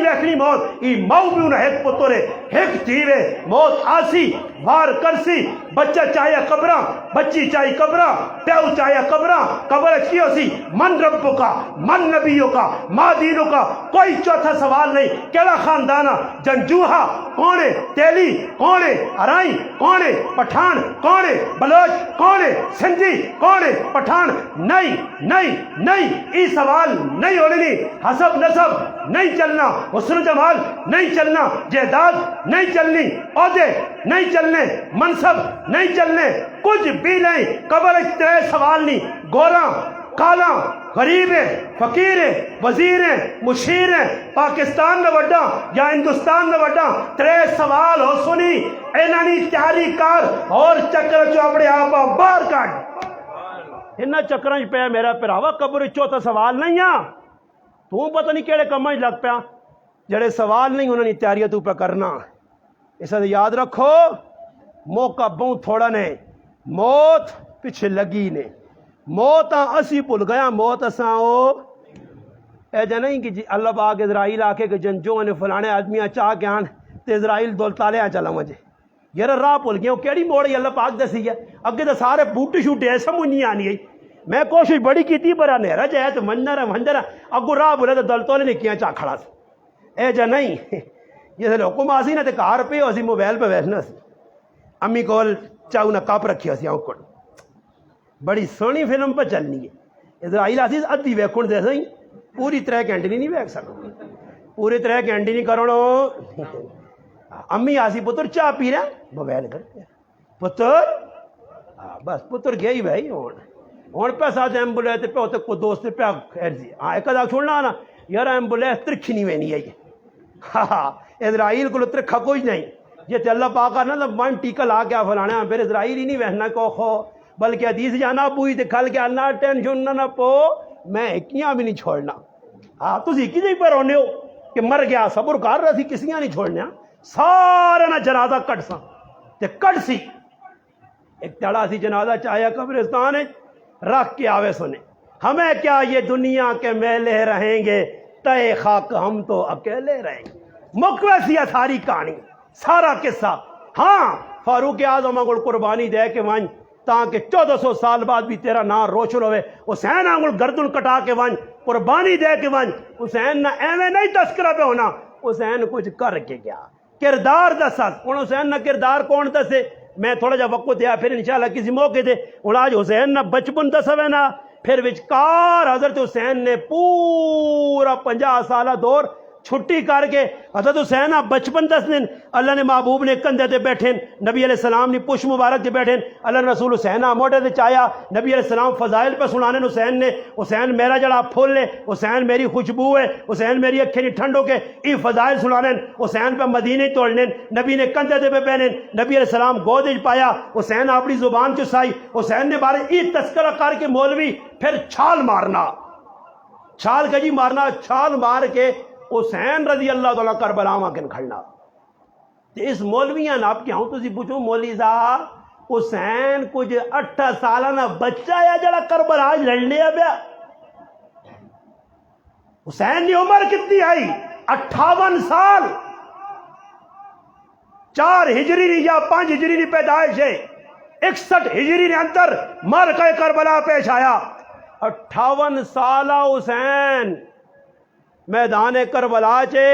ویکھنی موت ای ماؤ بھی انہیں ایک پتر ہے ایک جیوے موت آسی وار کرسی بچہ چاہے قبراں بچی چاہے قبراں پیو چاہے قبراں قبر کیوں سی من ربوں کا من نبیوں کا ماں دینوں کا کوئی چوتھا سوال نہیں کیڑا خاندانہ جنجوہا کونے تیلی کونے ارائی کونے پٹھان کونے بلوچ کونے سندھی کونے پٹھان نہیں ای سوال نہیں ہونے حسب نسب نہیں چلنا حسن جمال نہیں چلنا جائیداد نہیں چلنی عہدے نہیں چلنے منصب نہیں چلنے کچھ بھی نہیں قبر تیرے سوال نہیں گوراں کالاں غریب ہیں فقیر ہیں وزیر ہیں مشیر ہیں پاکستان میں وڈا یا ہندوستان میں وڈا تیرے سوال ہو سنی اینانی تیاری کار اور چکر چو اپنے آپ باہر کٹ انہا چکریں پہ میرا پراوا قبر چوتھا سوال نہیں ہے تو پتہ نہیں کیڑے کمائیں لگ پیا جڑے سوال نہیں انہوں نے تیاریاں تو پہ کرنا اس سے یاد رکھو موقع بہت تھوڑا نے موت پیچھے لگی نے موت اسی بھول گیا موت اساں او اے جا نہیں کہ جی اللہ پاک اسرائیل آکے کہ جنجوں نے فلانے آدمیاں چاہ کے آن تے اسرائیل دولتالے چلا مجھے یار راہ بھول گیا کیڑی موڑی اللہ پاک دسی ہے اگے تو سارے بوٹے شوٹے ایسا مجھ نہیں آنی گئی میں کوشش بڑی کی تھی پر نیرا جائے تو منجر اگو راہ بولے تو دولتالے نے کیا چاہ کھڑا سی اے جا نہیں جیسے حکم آسی نا تے کار پہ اسی موبائل پہ بیٹھنا سی امی کول چاہو نہ کپ رکھی اسی آنکھ بڑی سونی فلم پہ چلنی ہے اسرائیل آسی ادھی ویکھن دے سی پوری 3 گھنٹے نہیں ویکھ سکو پورے 3 گھنٹے نہیں کرو امی آسی پتر چاہ پی رہا موبائل کر پتر بس پتر گیا ہی بھائی ہوں پہ ساتھ ایمبولینس پہ ہوتے کوئی دوست پہ خیر جی ہاں ایک ادا چھوڑنا نا یار ایمبولینس ترکھی نہیں وینی ہے ہاں اسرائیل کو ترکھا کوئی نہیں یہ اللہ پاک نا تو من ٹیکا لا کے فلانا پھر اسرائیل ہی نہیں وہنا کو خو بلکہ حدیث جانا پوئی تے کھل کے اللہ ٹینشن نہ پو میں ایکیاں بھی نہیں چھوڑنا ہاں تسی کی جی پر ہونے ہو کہ مر گیا صبر کر رہا سی کسیاں نہیں چھوڑنا سارا نہ جنازہ کٹ سا تے کٹ سی ایک تڑا سی جنازہ چاہیا قبرستان ہے رکھ کے آوے سنے ہمیں کیا یہ دنیا کے میلے رہیں گے تے خاک ہم تو اکیلے رہیں گے مکویسی ہے ساری کہانی سارا قصہ ہاں فاروق اعظم کو قربانی دے کے وان تاکہ 1400 سال بعد بھی تیرا نام روشن ہوئے حسین آنگل گردن کٹا کے وان قربانی دے کے وان حسین نہ ایویں نہیں تذکرہ پہ ہونا حسین کچھ کر کے گیا کردار دسا ہوں حسین نہ کردار کون دسے میں تھوڑا جا وقت دیا پھر انشاءاللہ کسی موقع دے ہوں آج حسین نہ بچپن دسا ہے نا پھر وچکار حضرت حسین نے پورا 50 سالہ دور چھٹی کر کے حضرت حسین بچپن 10 دن اللہ نے محبوب نے کندھے تے بیٹھے نبی علیہ السلام نے پش مبارک تے بیٹھے اللہ نے رسول حسین موٹے تے چایا نبی علیہ السلام فضائل پہ سنانے حسین نے حسین میرا جڑا پھول ہے حسین میری خوشبو ہے حسین میری اکھیں نہیں ٹھنڈو کے ای فضائل سنانے حسین پہ مدینے توڑنے نبی نے کندھے تے پہ پہنے نبی علیہ السلام گود وچ پایا حسین اپنی زبان چسائی حسین نے بارے ای تذکرہ کر کے مولوی پھر چھال مارنا چھال کا جی مارنا چھال مار کے حسین رضی اللہ تعالیٰ کربلا کن کھڑنا اس مولویاں نے آپ کیا ہوں تسی پوچھو مولوی صاحب حسین کچھ 8 سالہ بچہ ہے جڑا کربلا لڑنے پیا حسین کی عمر کتنی آئی 58 سال 4 ہجری یا 5 ہجری پیدائش ہے 61 ہجری نے اندر مر کے کربلا پیش آیا 58 سالہ حسین میدان کربلا چے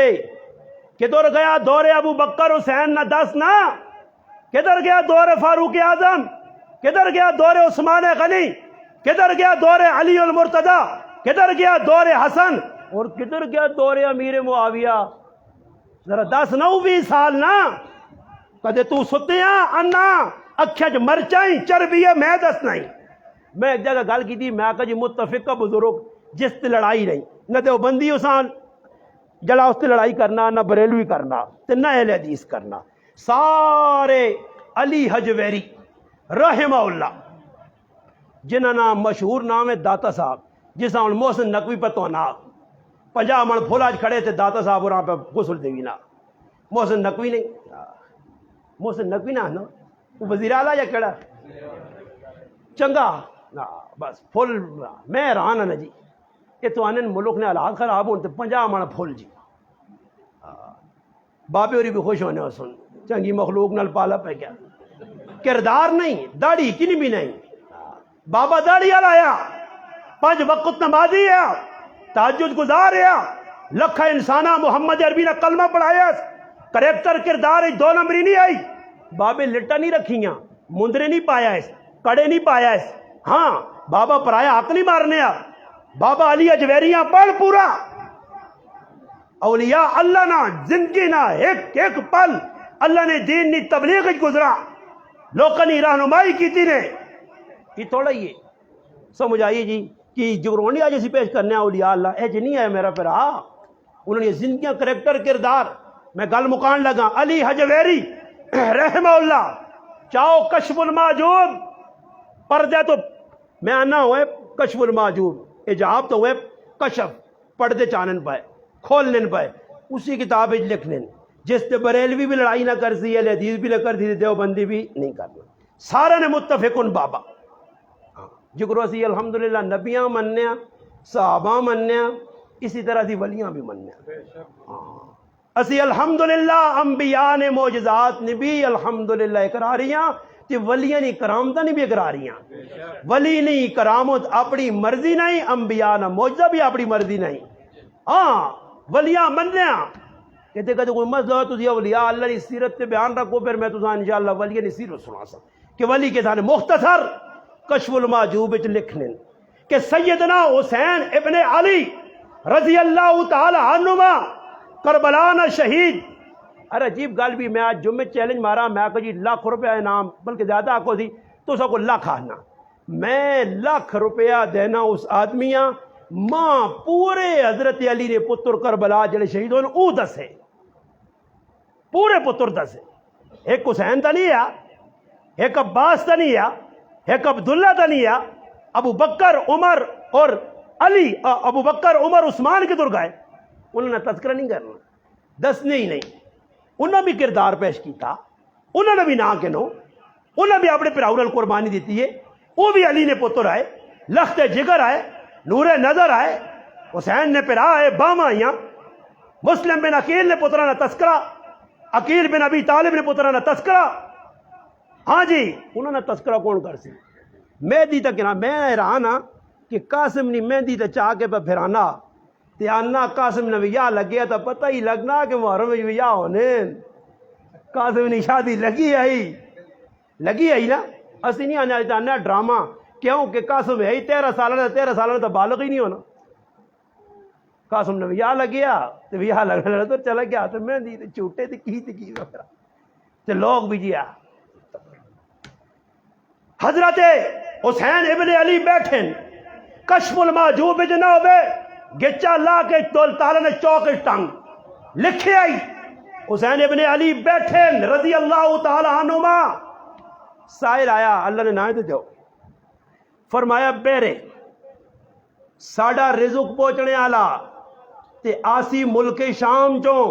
کدھر گیا دور ابو بکر حسین نہ 10 نا کدھر گیا دور فاروق اعظم کدھر گیا دور عثمان غنی کدھر گیا دور علی المرتضی کدھر گیا دور حسن اور کدھر گیا دور امیر معاویہ ذرا 10 9 20 سال نا کدے تو ستیاں انا اکھے چ مرچائیں چربی ہے میں دس نہیں میں ایک جگہ گل کی تھی میں کہا جی متفقہ بزرگ جس تے لڑائی نہیں نہ دیوبندی اسان جڑا اس تے لڑائی کرنا نہ بریلوی کرنا تے نہ اہل حدیث کرنا سارے علی حجویری رحمہ اللہ جنہاں نام مشہور نام ہے داتا صاحب جس ہاں محسن نقوی پہ تو نا 50 من پھولاج کھڑے تھے داتا صاحب اور پہ غسل دیوی نا محسن نقوی نہیں محسن نقوی نا وہ وزیر اعلیٰ یا کیڑا چنگا نا بس پھول میں حیران ہاں جی یہ تو آنے ملک نے حالات خراب ہوتے 50 من پھول جی بابے ہوری بھی خوش ہونے ہو سن چنگی مخلوق نال پالا پہ کیا کردار نہیں داڑھی کنی بھی نہیں بابا داڑھی والا آیا 5 وقت نمازی ہے تہجد گزار ہے لکھا انسانہ محمد عربی نے کلمہ پڑھایا کریکٹر کردار 2 نمبری نہیں آئی بابے لٹا نہیں رکھیاں مندرے نہیں پایا اس کڑے نہیں پایا اس ہاں بابا پرایا حق نہیں مارنے بابا علی اجویریاں پڑھ پورا اولیاء اللہ نہ زندگی نہ ایک پل اللہ نے دین نی تبلیغ گزرا لوکاں نی رہنمائی کیتی نے یہ تھوڑا ہی ہے سمجھ آئیے جی کہ جگرونی آج اسی پیش کرنے اولیاء اللہ اے جی نہیں ہے میرا پھر انہوں نے زندگیاں کریکٹر کردار میں گل مکان لگا علی حجویری رحمہ اللہ چاہو کشف المحجوب پردے تو میں آنا ہوئے کشف المحجوب اجاب تو ہوئے کشف پردے چانن پائے کھولن پائے اسی کتاب لکھنے جس تے بریلوی بھی لڑائی نہ کر سی اہل حدیث بھی نہ کر سی دیوبندی بھی نہیں کرنا سارا نے متفقن بابا جگرو اسی الحمدللہ نبیاں مننے صحابہ مننے اسی طرح دی ولیاں بھی مننے اسی الحمدللہ انبیاء نے معجزات نے بھی الحمدللہ اقراریاں کہ ولیاں نہیں کرامتہ نہیں بھی اقراریاں ولی نہیں کرامت اپنی مرضی نہیں انبیاء نہ معجزہ بھی اپنی مرضی نہیں ہاں ولیاں مننے کہتے کہتے کوئی مسئلہ ہو تو اولیاء اللہ کی سیرت تے بیان رکھو پھر میں تساں انشاءاللہ ولیاں کی سیرت سنا سکتا کہ ولی کے سانے مختصر کشف المحجوب وچ لکھنے کہ سیدنا حسین ابن علی رضی اللہ تعالی عنہما کربلا نہ شہید ارے عجیب گل بھی میں آج جمعے چیلنج مارا میں کہا جی ₹1,00,000 انعام بلکہ زیادہ آکو تھی تو سب کو لاکھ آنا میں ₹1,00,000 دینا اس آدمیاں ماں پورے حضرت علی نے پتر کربلا جڑے شہید ہونے او دسے پورے پتر دسے ایک حسین تا نہیں ہے ایک عباس تا نہیں ہے ایک عبداللہ تا نہیں ہے ابو بکر عمر اور علی ابو بکر عمر عثمان کدھر گئے انہوں نے تذکرہ نہیں کرنا دسنے ہی نہیں انہوں نے بھی کردار پیش کیتا انہوں نے بھی نہ کنو انہوں نے بھی اپنے پراورل قربانی دیتی ہے وہ بھی علی نے پتر آئے لخت جگر آئے نور نظر آئے حسین نے پھر آئے باما آئیاں مسلم بن عقیل نے پترانہ تذکرہ عقیل بن ابی طالب نے پترانہ تذکرہ ہاں جی انہوں نے تذکرہ کون کر سی مہدی تک نا میں حیران ہاں کہ قاسم نے مہندی تے چاہ کے پہ پھرانا تے آنا قاسم نے ویاہ لگیا تو پتہ ہی لگنا کہ محرم میں ویاہ ہونے قاسم نے شادی لگی آئی نا اسی نہیں آنے آنا ڈرامہ کیوں کہ قاسم ہے 13 سالہ تو بالغ ہی نہیں ہونا قاسم نے ویا لگیا تو ویا لگنے لگا تو چلا گیا تو میں دی چوٹے تے کی وغیرہ تے لوگ بھی جیا حضرت حسین ابن علی بیٹھے کشف المحجوب جناب گچا لا کے دول تعالی نے چوک ٹنگ لکھے آئی حسین ابن علی بیٹھے رضی اللہ تعالی عنہما سائل آیا اللہ نے نہ دے فرمایا بیرے ساڈا رزق پہنچنے والا تے آسی ملک شام چوں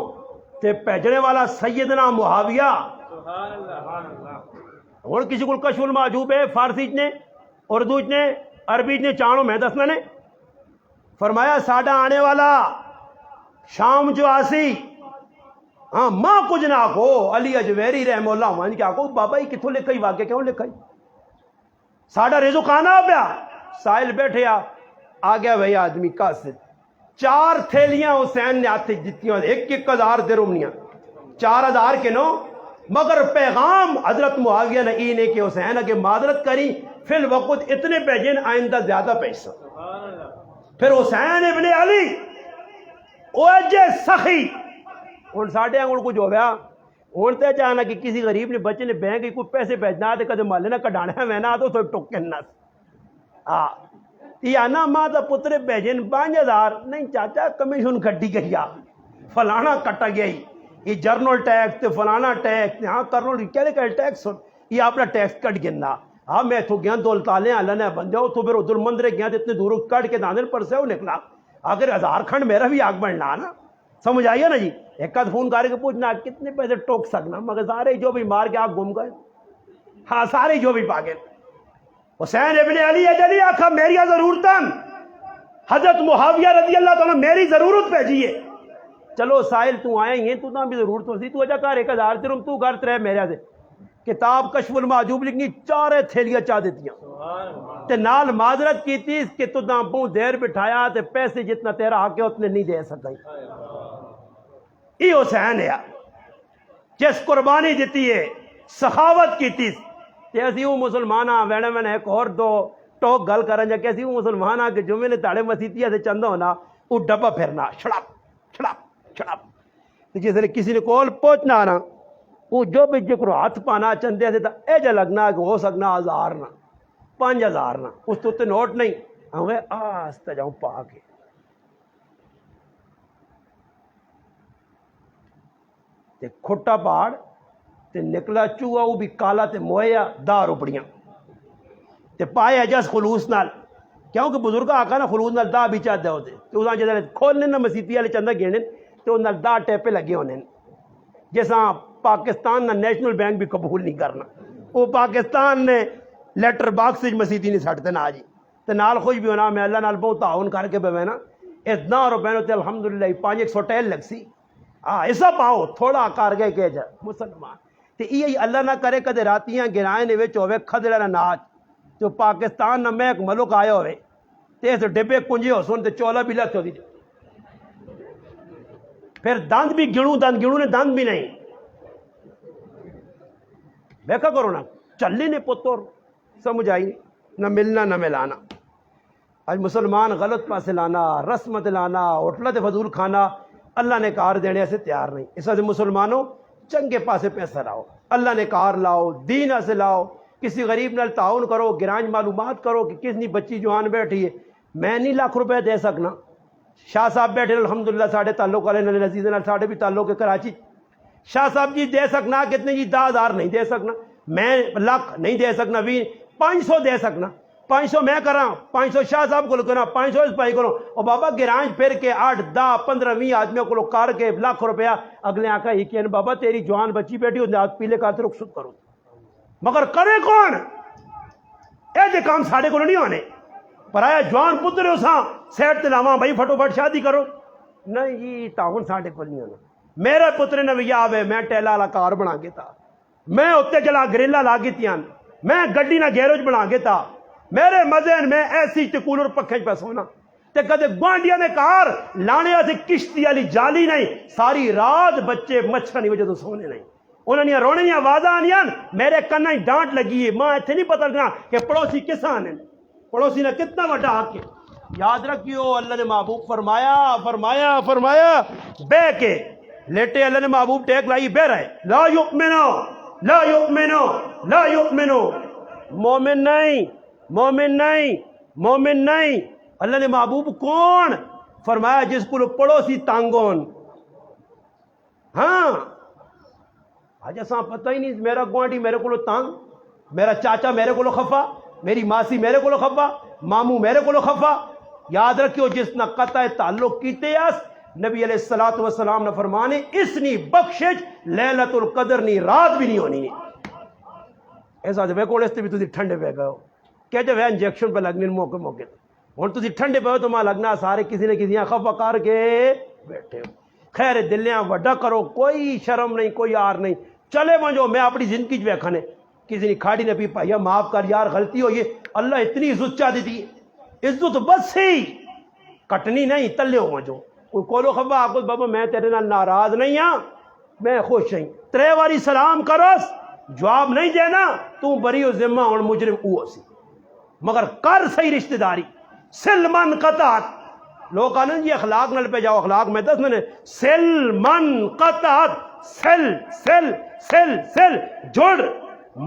تے بھیجنے والا سیدنا معاویہ ہوں کسی کو کشف المحجوب ہے فارسی نے اردو نے عربی نے چانو میں دسنا نے فرمایا ساڈا آنے والا شام جو آسی ہاں ماں کچھ نہ کو علی اجویری رحم اللہ مان کیا کو بابا ہی کتوں لکھائی واقعہ کیوں لکھائی ساڈا رزق آنا پیا سائل بیٹھے آ گیا بھائی آدمی قاصد 4 تھیلیاں حسین نے ہاتھ دیتی 1,000 درہمیاں 4,000 کے نو مگر پیغام حضرت معاویہ نے ای نے کہ حسین اگے معذرت کری فی الوقت اتنے پیجن آئندہ زیادہ پیسہ پھر حسین ابن علی او جے سخی ہوں ساڈے آنگل کچھ ہو گیا ہوں تو چاہنا کہ کسی غریب نے بچے نے بینک کی کوئی پیسے بھیجنا تو کدے مالے نہ کڈانا ہے میں نہ تو ٹوکے نہ ہاں یا نا ماں دا پتر بھیجن 5,000 نہیں چاچا کمیشن کٹی گئی فلانا کٹا گیا یہ جرنل ٹیکس تے فلانا ٹیکس ہاں کرنل کہڑے ٹیکس یہ اپنا ٹیکس کٹ گنا ہاں میں تو گیا دولتالے اللہ نے بندے ہو تو پھر ادھر مندرے گیا تو اتنے دور کٹ کے داندن پر سے وہ نکلا اگر 1000 کھنڈ میرا بھی آگ بڑھنا نا سمجھ آئیے نا جی ایک آدھ فون کر کے پوچھنا کتنے پیسے ٹوک سکنا مگر سارے جو بھی مار کے آگ گم گئے ہاں سارے جو بھی پاگل حسین ابن علی اجلی آخا میری ضرورتاً حضرت معاویہ رضی اللہ تعالیٰ میری ضرورت بھیجیے چلو سائل تو آئے ہیں تو بھی ضرورت ہو سی تو اجا کر 1,000 درہم تو گھر رہ میرے سے کتاب کشف المحجوب لکھنی 4 تھیلیاں چاہ دیتیاں تے نال معذرت کی تھی کہ تو نہ بہت دیر بٹھایا تے پیسے جتنا تیرا آ کے اتنے نہیں دے سکا یہ حسین ہے جس قربانی دیتی ہے سخاوت کی تھی تے اسی وہ مسلمان وینے وینے ایک اور دو ٹوک گل کرن جا کہ اسی وہ مسلمان کہ جمعے نے تاڑے مسیتیا سے چندہ ہونا وہ ڈبا پھرنا چھڑپ چھڑپ چھڑپ جس نے کسی نے کول پہنچنا نا وہ جو بھی جکر ہاتھ پانا چندے سے اے جا لگنا کہ ہو سکنا 1000 نہ 5000 نہ اس تو تے نوٹ نہیں ہمیں آستا جاؤں پا کے تے کھٹا پاڑ تے نکلا چوہا وہ بھی کالا تے مویا 10 روپڑیاں تے پایا جس خلوص نال کیونکہ بزرگ آقا نا خلوص نال 10 بھی چاہتے ہوتے تو اس جدے کھولنے نا مسیتی والے چندہ گینے تو نال 10 ٹیپے لگے ہونے جیسا پاکستان نا نیشنل بینک بھی قبول نہیں کرنا وہ پاکستان نے لیٹر باکس مسیتی نہیں سٹتے نا جی تے نال خوش بھی ہونا میں اللہ نال بہت تعاون کر کے بے نا اتنا روپے تے الحمدللہ 500 ٹیل لگ سی ہاں ایسا پاؤ تھوڑا کر گئے کہ جا مسلمان تے یہ اللہ نہ کرے کدے راتیاں گرائیں نے وچ ہوے کھدڑا نہ ناچ تو پاکستان نہ میں ایک ملک آیا ہوئے تے اس ڈبے کنجے ہو سن تے چولا بھی لت ہوتی پھر دند بھی گنوں نے دند بھی نہیں دیکھا کرو نا چلی نے پتر سمجھ آئی نہ ملنا نہ ملانا آج مسلمان غلط پاسے لانا رسمت لانا ہوٹلت فضول کھانا اللہ نے کار دینے سے تیار نہیں اس وجہ مسلمانوں چنگے پاسے پیسہ لاؤ اللہ نے کار لاؤ دین سے لاؤ کسی غریب نال تعاون کرو گرانج معلومات کرو کہ کس بچی جوان بیٹھی ہے میں نہیں لاکھ روپے دے سکنا شاہ صاحب بیٹھے الحمدللہ ساڑھے تعلق والے نزیز نال ساڑھے بھی تعلق ہے کراچی شاہ صاحب جی دے سکنا کتنے جی 10,000 نہیں دے سکنا میں لاکھ نہیں دے سکنا 500 دے سکنا 500 میں کرا 500 شاہ صاحب کو کرنا 500 اس پائی کرو اور بابا گرانج پھر کے 8 10 15 20 آدمیوں کو کار کے لاکھ روپیہ اگلے آقا ہی کہ بابا تیری جوان بچی بیٹھی ہو ہاتھ پیلے کا رخصت کرو مگر کرے کون اے کام ساڑھے کو نہیں ہونے پر آیا جوان پتر ہو ساں سیٹ تلاواں بھائی فٹو فٹ شادی کرو نہیں جی تعاون ساڑھے کو نہیں ہونا میرے پتر نے بھی آوے میں ٹیلا والا کار بنا کے تھا میں اتنے چلا گریلا لا کے تھیاں میں گڈی نہ گیروج بنا کے تھا میرے مزین میں ایسی تے کولر پکھے پہ سونا تے کدے گوانڈیا نے کار لانے سے کشتی والی جالی نہیں ساری رات بچے مچھر نہیں وجہ تو سونے نہیں انہوں نے رونے نہیں آوازاں آنیاں میرے کنا ہی ڈانٹ لگی ہے ماں ایتھے نہیں پتہ لگنا کہ پڑوسی کس آنے پڑوسی نے کتنا بڑا حق ہے یاد رکھیو اللہ نے محبوب فرمایا بے کے لیٹے اللہ نے محبوب ٹیک لائی بے رہے لا یؤمنو مومن نہیں اللہ نے محبوب کون فرمایا جس کو پڑوسی تانگون ہاں آج ایسا پتہ ہی نہیں میرا گوانٹی میرے کو تانگ میرا چاچا میرے کو خفا میری ماسی میرے کو خفا ماموں میرے کو خفا یاد رکھیو جس نہ قطع تعلق کیتے اس نبی علیہ الصلوۃ والسلام نے فرمانے اس نی بخشش لیلۃ القدر نی رات بھی نہیں ہونی ایسا جب کو اس بھی تسی ٹھنڈے پہ گئے ہو کہ جب انجیکشن پہ لگنے موقع ہن تسی ٹھنڈے پہ ہو تو ماں لگنا سارے کسی نے کسی خفا کر کے بیٹھے ہو خیر دلیاں وڈا کرو کوئی شرم نہیں کوئی آر نہیں چلے ونجو میں اپنی زندگی جو کھانے کسی نے کھاڑی نے پی پایا معاف کر یار غلطی ہوئی اللہ اتنی عزت چاہ دیتی عزت بس ہی کٹنی نہیں تلے ہو ونجو کوئی کولو خبا آپ کو بابا میں تیرے نال ناراض نہیں ہاں میں خوش ہوں ترے واری سلام کرس جواب نہیں دینا تو بری و ذمہ اور مجرم او سی مگر کر صحیح رشتہ داری سلمن قطعت لوگ آنے جی اخلاق نل پہ جاؤ اخلاق میں دس میں سلمن قطعت سل جڑ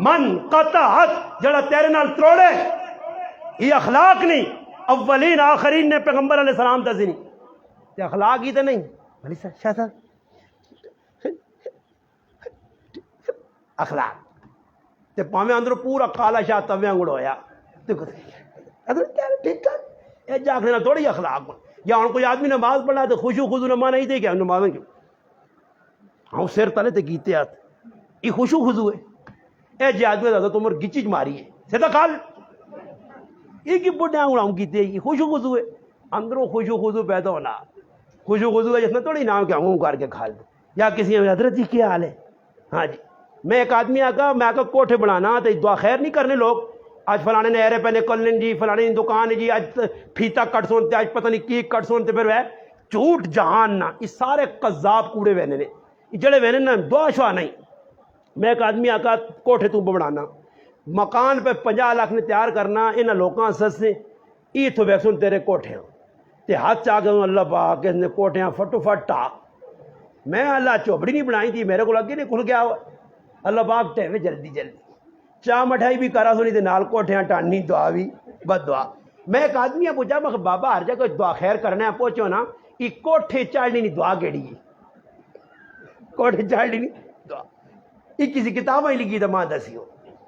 من قطعت جڑا تیرے نال تروڑے یہ اخلاق نہیں اولین آخرین نے پیغمبر علیہ السلام دسی نہیں تے اخلاق ہی تو نہیں بھلی شاہ صاحب اخلاق تے پاویں اندر پورا کالا شاہ تویاں گڑ ہویا ادھر کیا ٹھیک ٹھاک اے جاگنے نال تھوڑی اخلاق یا ہن کوئی آدمی نماز پڑھنا تو خوشو خضو نماز نہیں دے کیا نماز کیوں ہاں سر تلے تے کیتے ہاتھ یہ خوشو خضو ہے اے جی آدمی حضرت عمر گچی ماری ہے سیدھا کھال یہ کی بڑھے آنگڑاؤں کیتے یہ خوشو خضو ہے اندروں خوشو خضو پیدا ہونا خوشو خضو ہے جتنا تھوڑی نام کے آنگوں کر کے کھال دے یا کسی میں حضرت جی کیا حال ہے ہاں جی میں ایک آدمی میں کوٹھے بنانا تو دعا خیر نہیں کرنے لوگ آج فلانے نے ایرے پہ نکلنے جی فلانے دکان جی آج پھیتا کٹ سونتے آج پتہ نہیں کی کٹ سونتے پھر وہ جھوٹ جہان نہ یہ سارے قذاب کوڑے وینے نے جڑے وینے نا دعا شوا نہیں میں ایک آدمی کوٹھے تو بنانا مکان پہ 50 لاکھ نے تیار کرنا انہاں لوکاں سسے ای تو ویسن تیرے کوٹھے ہوں تے ہاتھ چاہ گئے اللہ پاک اس نے کوٹھیاں فٹو فٹ ٹاک میں اللہ چوبڑی نہیں بنائی تھی میرے کو لگے نہیں کھل گیا ہوا اللہ پاک ٹہوے جلدی چاہ مٹھائی بھی کرا سونی تے نال کوٹھیاں ٹاننی دعا بھی بد دعا میں ایک آدمی پوچھا میں بابا ہر جگہ دعا خیر کرنا ہے پہنچو نا یہ کوٹھے چاڑنی نہیں دعا کیڑی ہے کوٹھے چاڑنی نہیں دعا یہ کسی کتاب ہی لکھی تو ماں دسی ہو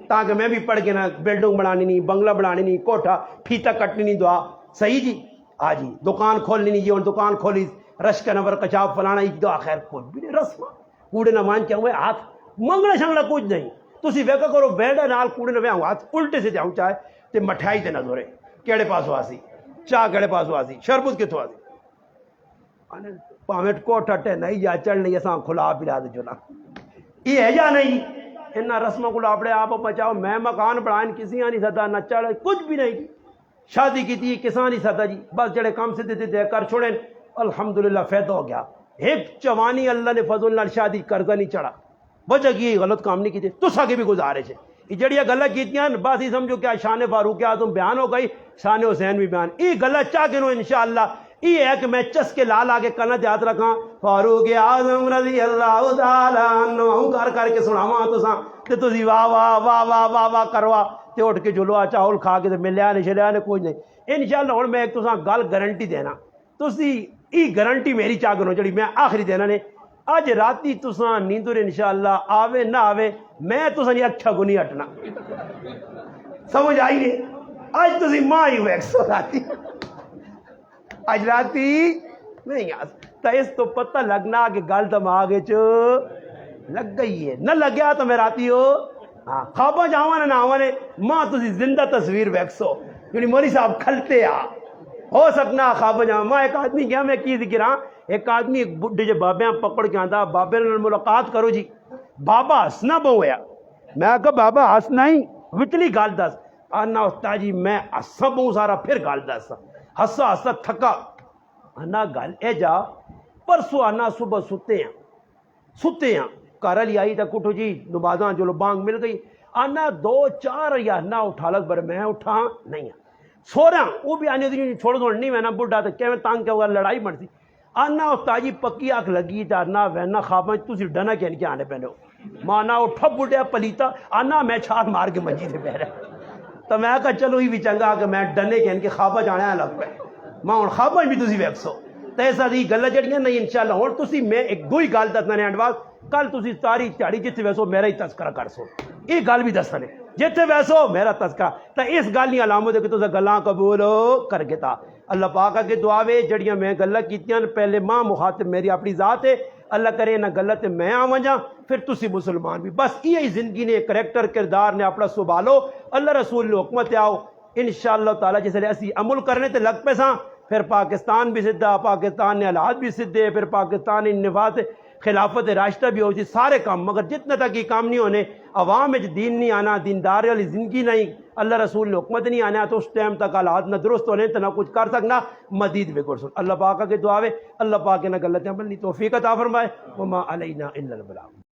تاکہ میں بھی پڑھ کے نا بلڈنگ بنانی نہیں بنگلہ بنانی نہیں کوٹھا پھیتا کٹنی نہیں دعا صحیح جی آ جی دکان کھولنی نہیں جی اور دکان کھولی رش کا نمبر کچاب فلانا ایک دعا خیر کوئی بھی نہیں رسم کوڑے نہ مان کے ہوئے ہاتھ منگنا شنگنا کچھ نہیں تسی ویکا کرو بیٹھے نال کوڑے نہ ہاتھ الٹے سے جاؤں چاہے تے مٹھائی تے نہ دورے کیڑے پاسو آسی چاہ کیڑے پاسو آسی شربت کتوں آسی پاویں کوٹھا ٹے نہیں یا چڑھ نہیں اساں کھلا پلا دے جنا یہ ہے یا نہیں انہاں رسموں کو اپنے آپ بچاؤ میں مکان بنائیں کسی نہیں سدا نہ چڑھ کچھ بھی نہیں شادی کی تھی کسان نہیں سدا جی بس جڑے کام سے دے کر چھوڑیں الحمدللہ فائدہ ہو گیا ایک جوانی اللہ نے فضل نال شادی قرضہ نہیں چڑھا وجہ کی غلط کام نہیں کیتے تس آگے بھی گزارے سے یہ جڑیاں گلا کیتیاں بس ہی سمجھو کیا شان فاروق اعظم بیان ہو گئی شان حسین بھی بیان یہ گلا چاہ کے نو انشاءاللہ یہ ہے کہ میں چس کے لال آگے کنا یاد رکھاں فاروق اعظم رضی اللہ تعالیٰ عنہ کر کے سناواں تے تسی واہ واہ واہ واہ واہ واہ کروا تے اٹھ کے جلوا چاول کھا کے تے ملیا نہیں شلیا نے کوئی نہیں انشاءاللہ ہن میں ایک تساں گل گارنٹی دینا تسی ای گارنٹی میری چاہ گنو جڑی میں آخری دینا نے اج راتی تساں نیندر انشاءاللہ آوے نہ آوے میں تساں دی اچھا گنی ہٹنا سمجھ آئی نہیں اج تسی ماں ہی ویکسو راتی اج راتی نہیں تا اس تو پتہ لگنا کہ گل دماغ لگ گئی ہے نہ لگیا تو میں راتی ہو ہاں خواباں جاواں نہ آواں نے ماں تسی زندہ تصویر ویکسو یعنی مولی صاحب کھلتے آ ہو سکنا خواب جاواں ماں ایک آدمی گیا میں کی ذکر ہاں ایک آدمی ایک بڈھے جے بابیاں پکڑ کے آندا بابے نال ملاقات کرو جی بابا ہسنا بہو ہویا میں کہا بابا ہسنا ہی وچلی گل دس آنا استاد جی میں ہسا بہو سارا پھر گل دس ہسا ہسا تھکا آنا گل اے جا پرسوں آنا صبح ستے ہیں گھر والی آئی تو کٹھو جی نمازاں چلو بانگ مل گئی آنا 2-4 یا نہ اٹھا لگ بر میں اٹھا نہیں سو رہا وہ بھی آنے دی چھوڑ دو نہیں میں بڑھا تو کہ تانگ کیا ہوا لڑائی مرسی آنا اس تاجی پکی آنکھ لگی جانا وینا خواباں تسی ڈنا کہن کے آنے پہنے ہو مانا وہ ٹھپ بڑھیا پلیتا آنا میں چھار مار کے منجی سے بہ رہا تو میں کہا چلو ہی بھی چنگا کہ میں ڈنے کہن کے خواباں جانے لگ پہ ماں ہوں خواباں بھی تسی ویکسو تو ایسا دی گلہ جڑیاں نہیں انشاءاللہ ہوں تسی میں ایک دو ہی گال دسنا نے انڈواز کل تسی ساری تیاری جتنے ویسو میرا ہی تذکرہ کر سو یہ گل بھی دسنا نے جتنے ویسو میرا تذکرہ تو اس گل نہیں علامت ہے کہ تسا گلاں قبول کر کے تا اللہ پاک کے دعا وے جڑیاں میں گلہ کیتیاں پہلے ماں مخاطب میری اپنی ذات ہے اللہ کرے نہ غلط میں آواں جا پھر تسی مسلمان بھی بس یہی زندگی نے کریکٹر کردار نے اپنا سنبھالو اللہ رسول نے حکمت آؤ انشاءاللہ تعالی جس اسی عمل کرنے تے لگ پہ ساں پھر پاکستان بھی سدھا پاکستان نے حالات بھی سدھے پھر پاکستان نفاذ خلافت راشدہ بھی ہو جی سارے کام مگر جتنے تک یہ کام نہیں ہونے عوام میں دین نہیں آنا دیندار والی زندگی نہیں اللہ رسول نے حکمت نہیں آنا تو اس ٹائم تک حالات نہ درست ہونے تو نہ کچھ کر سکنا مزید بگڑ سن اللہ پاک کے دعا ہے اللہ پاک نہ غلط عمل نہیں توفیق عطا فرمائے وما علینا الا البلاغ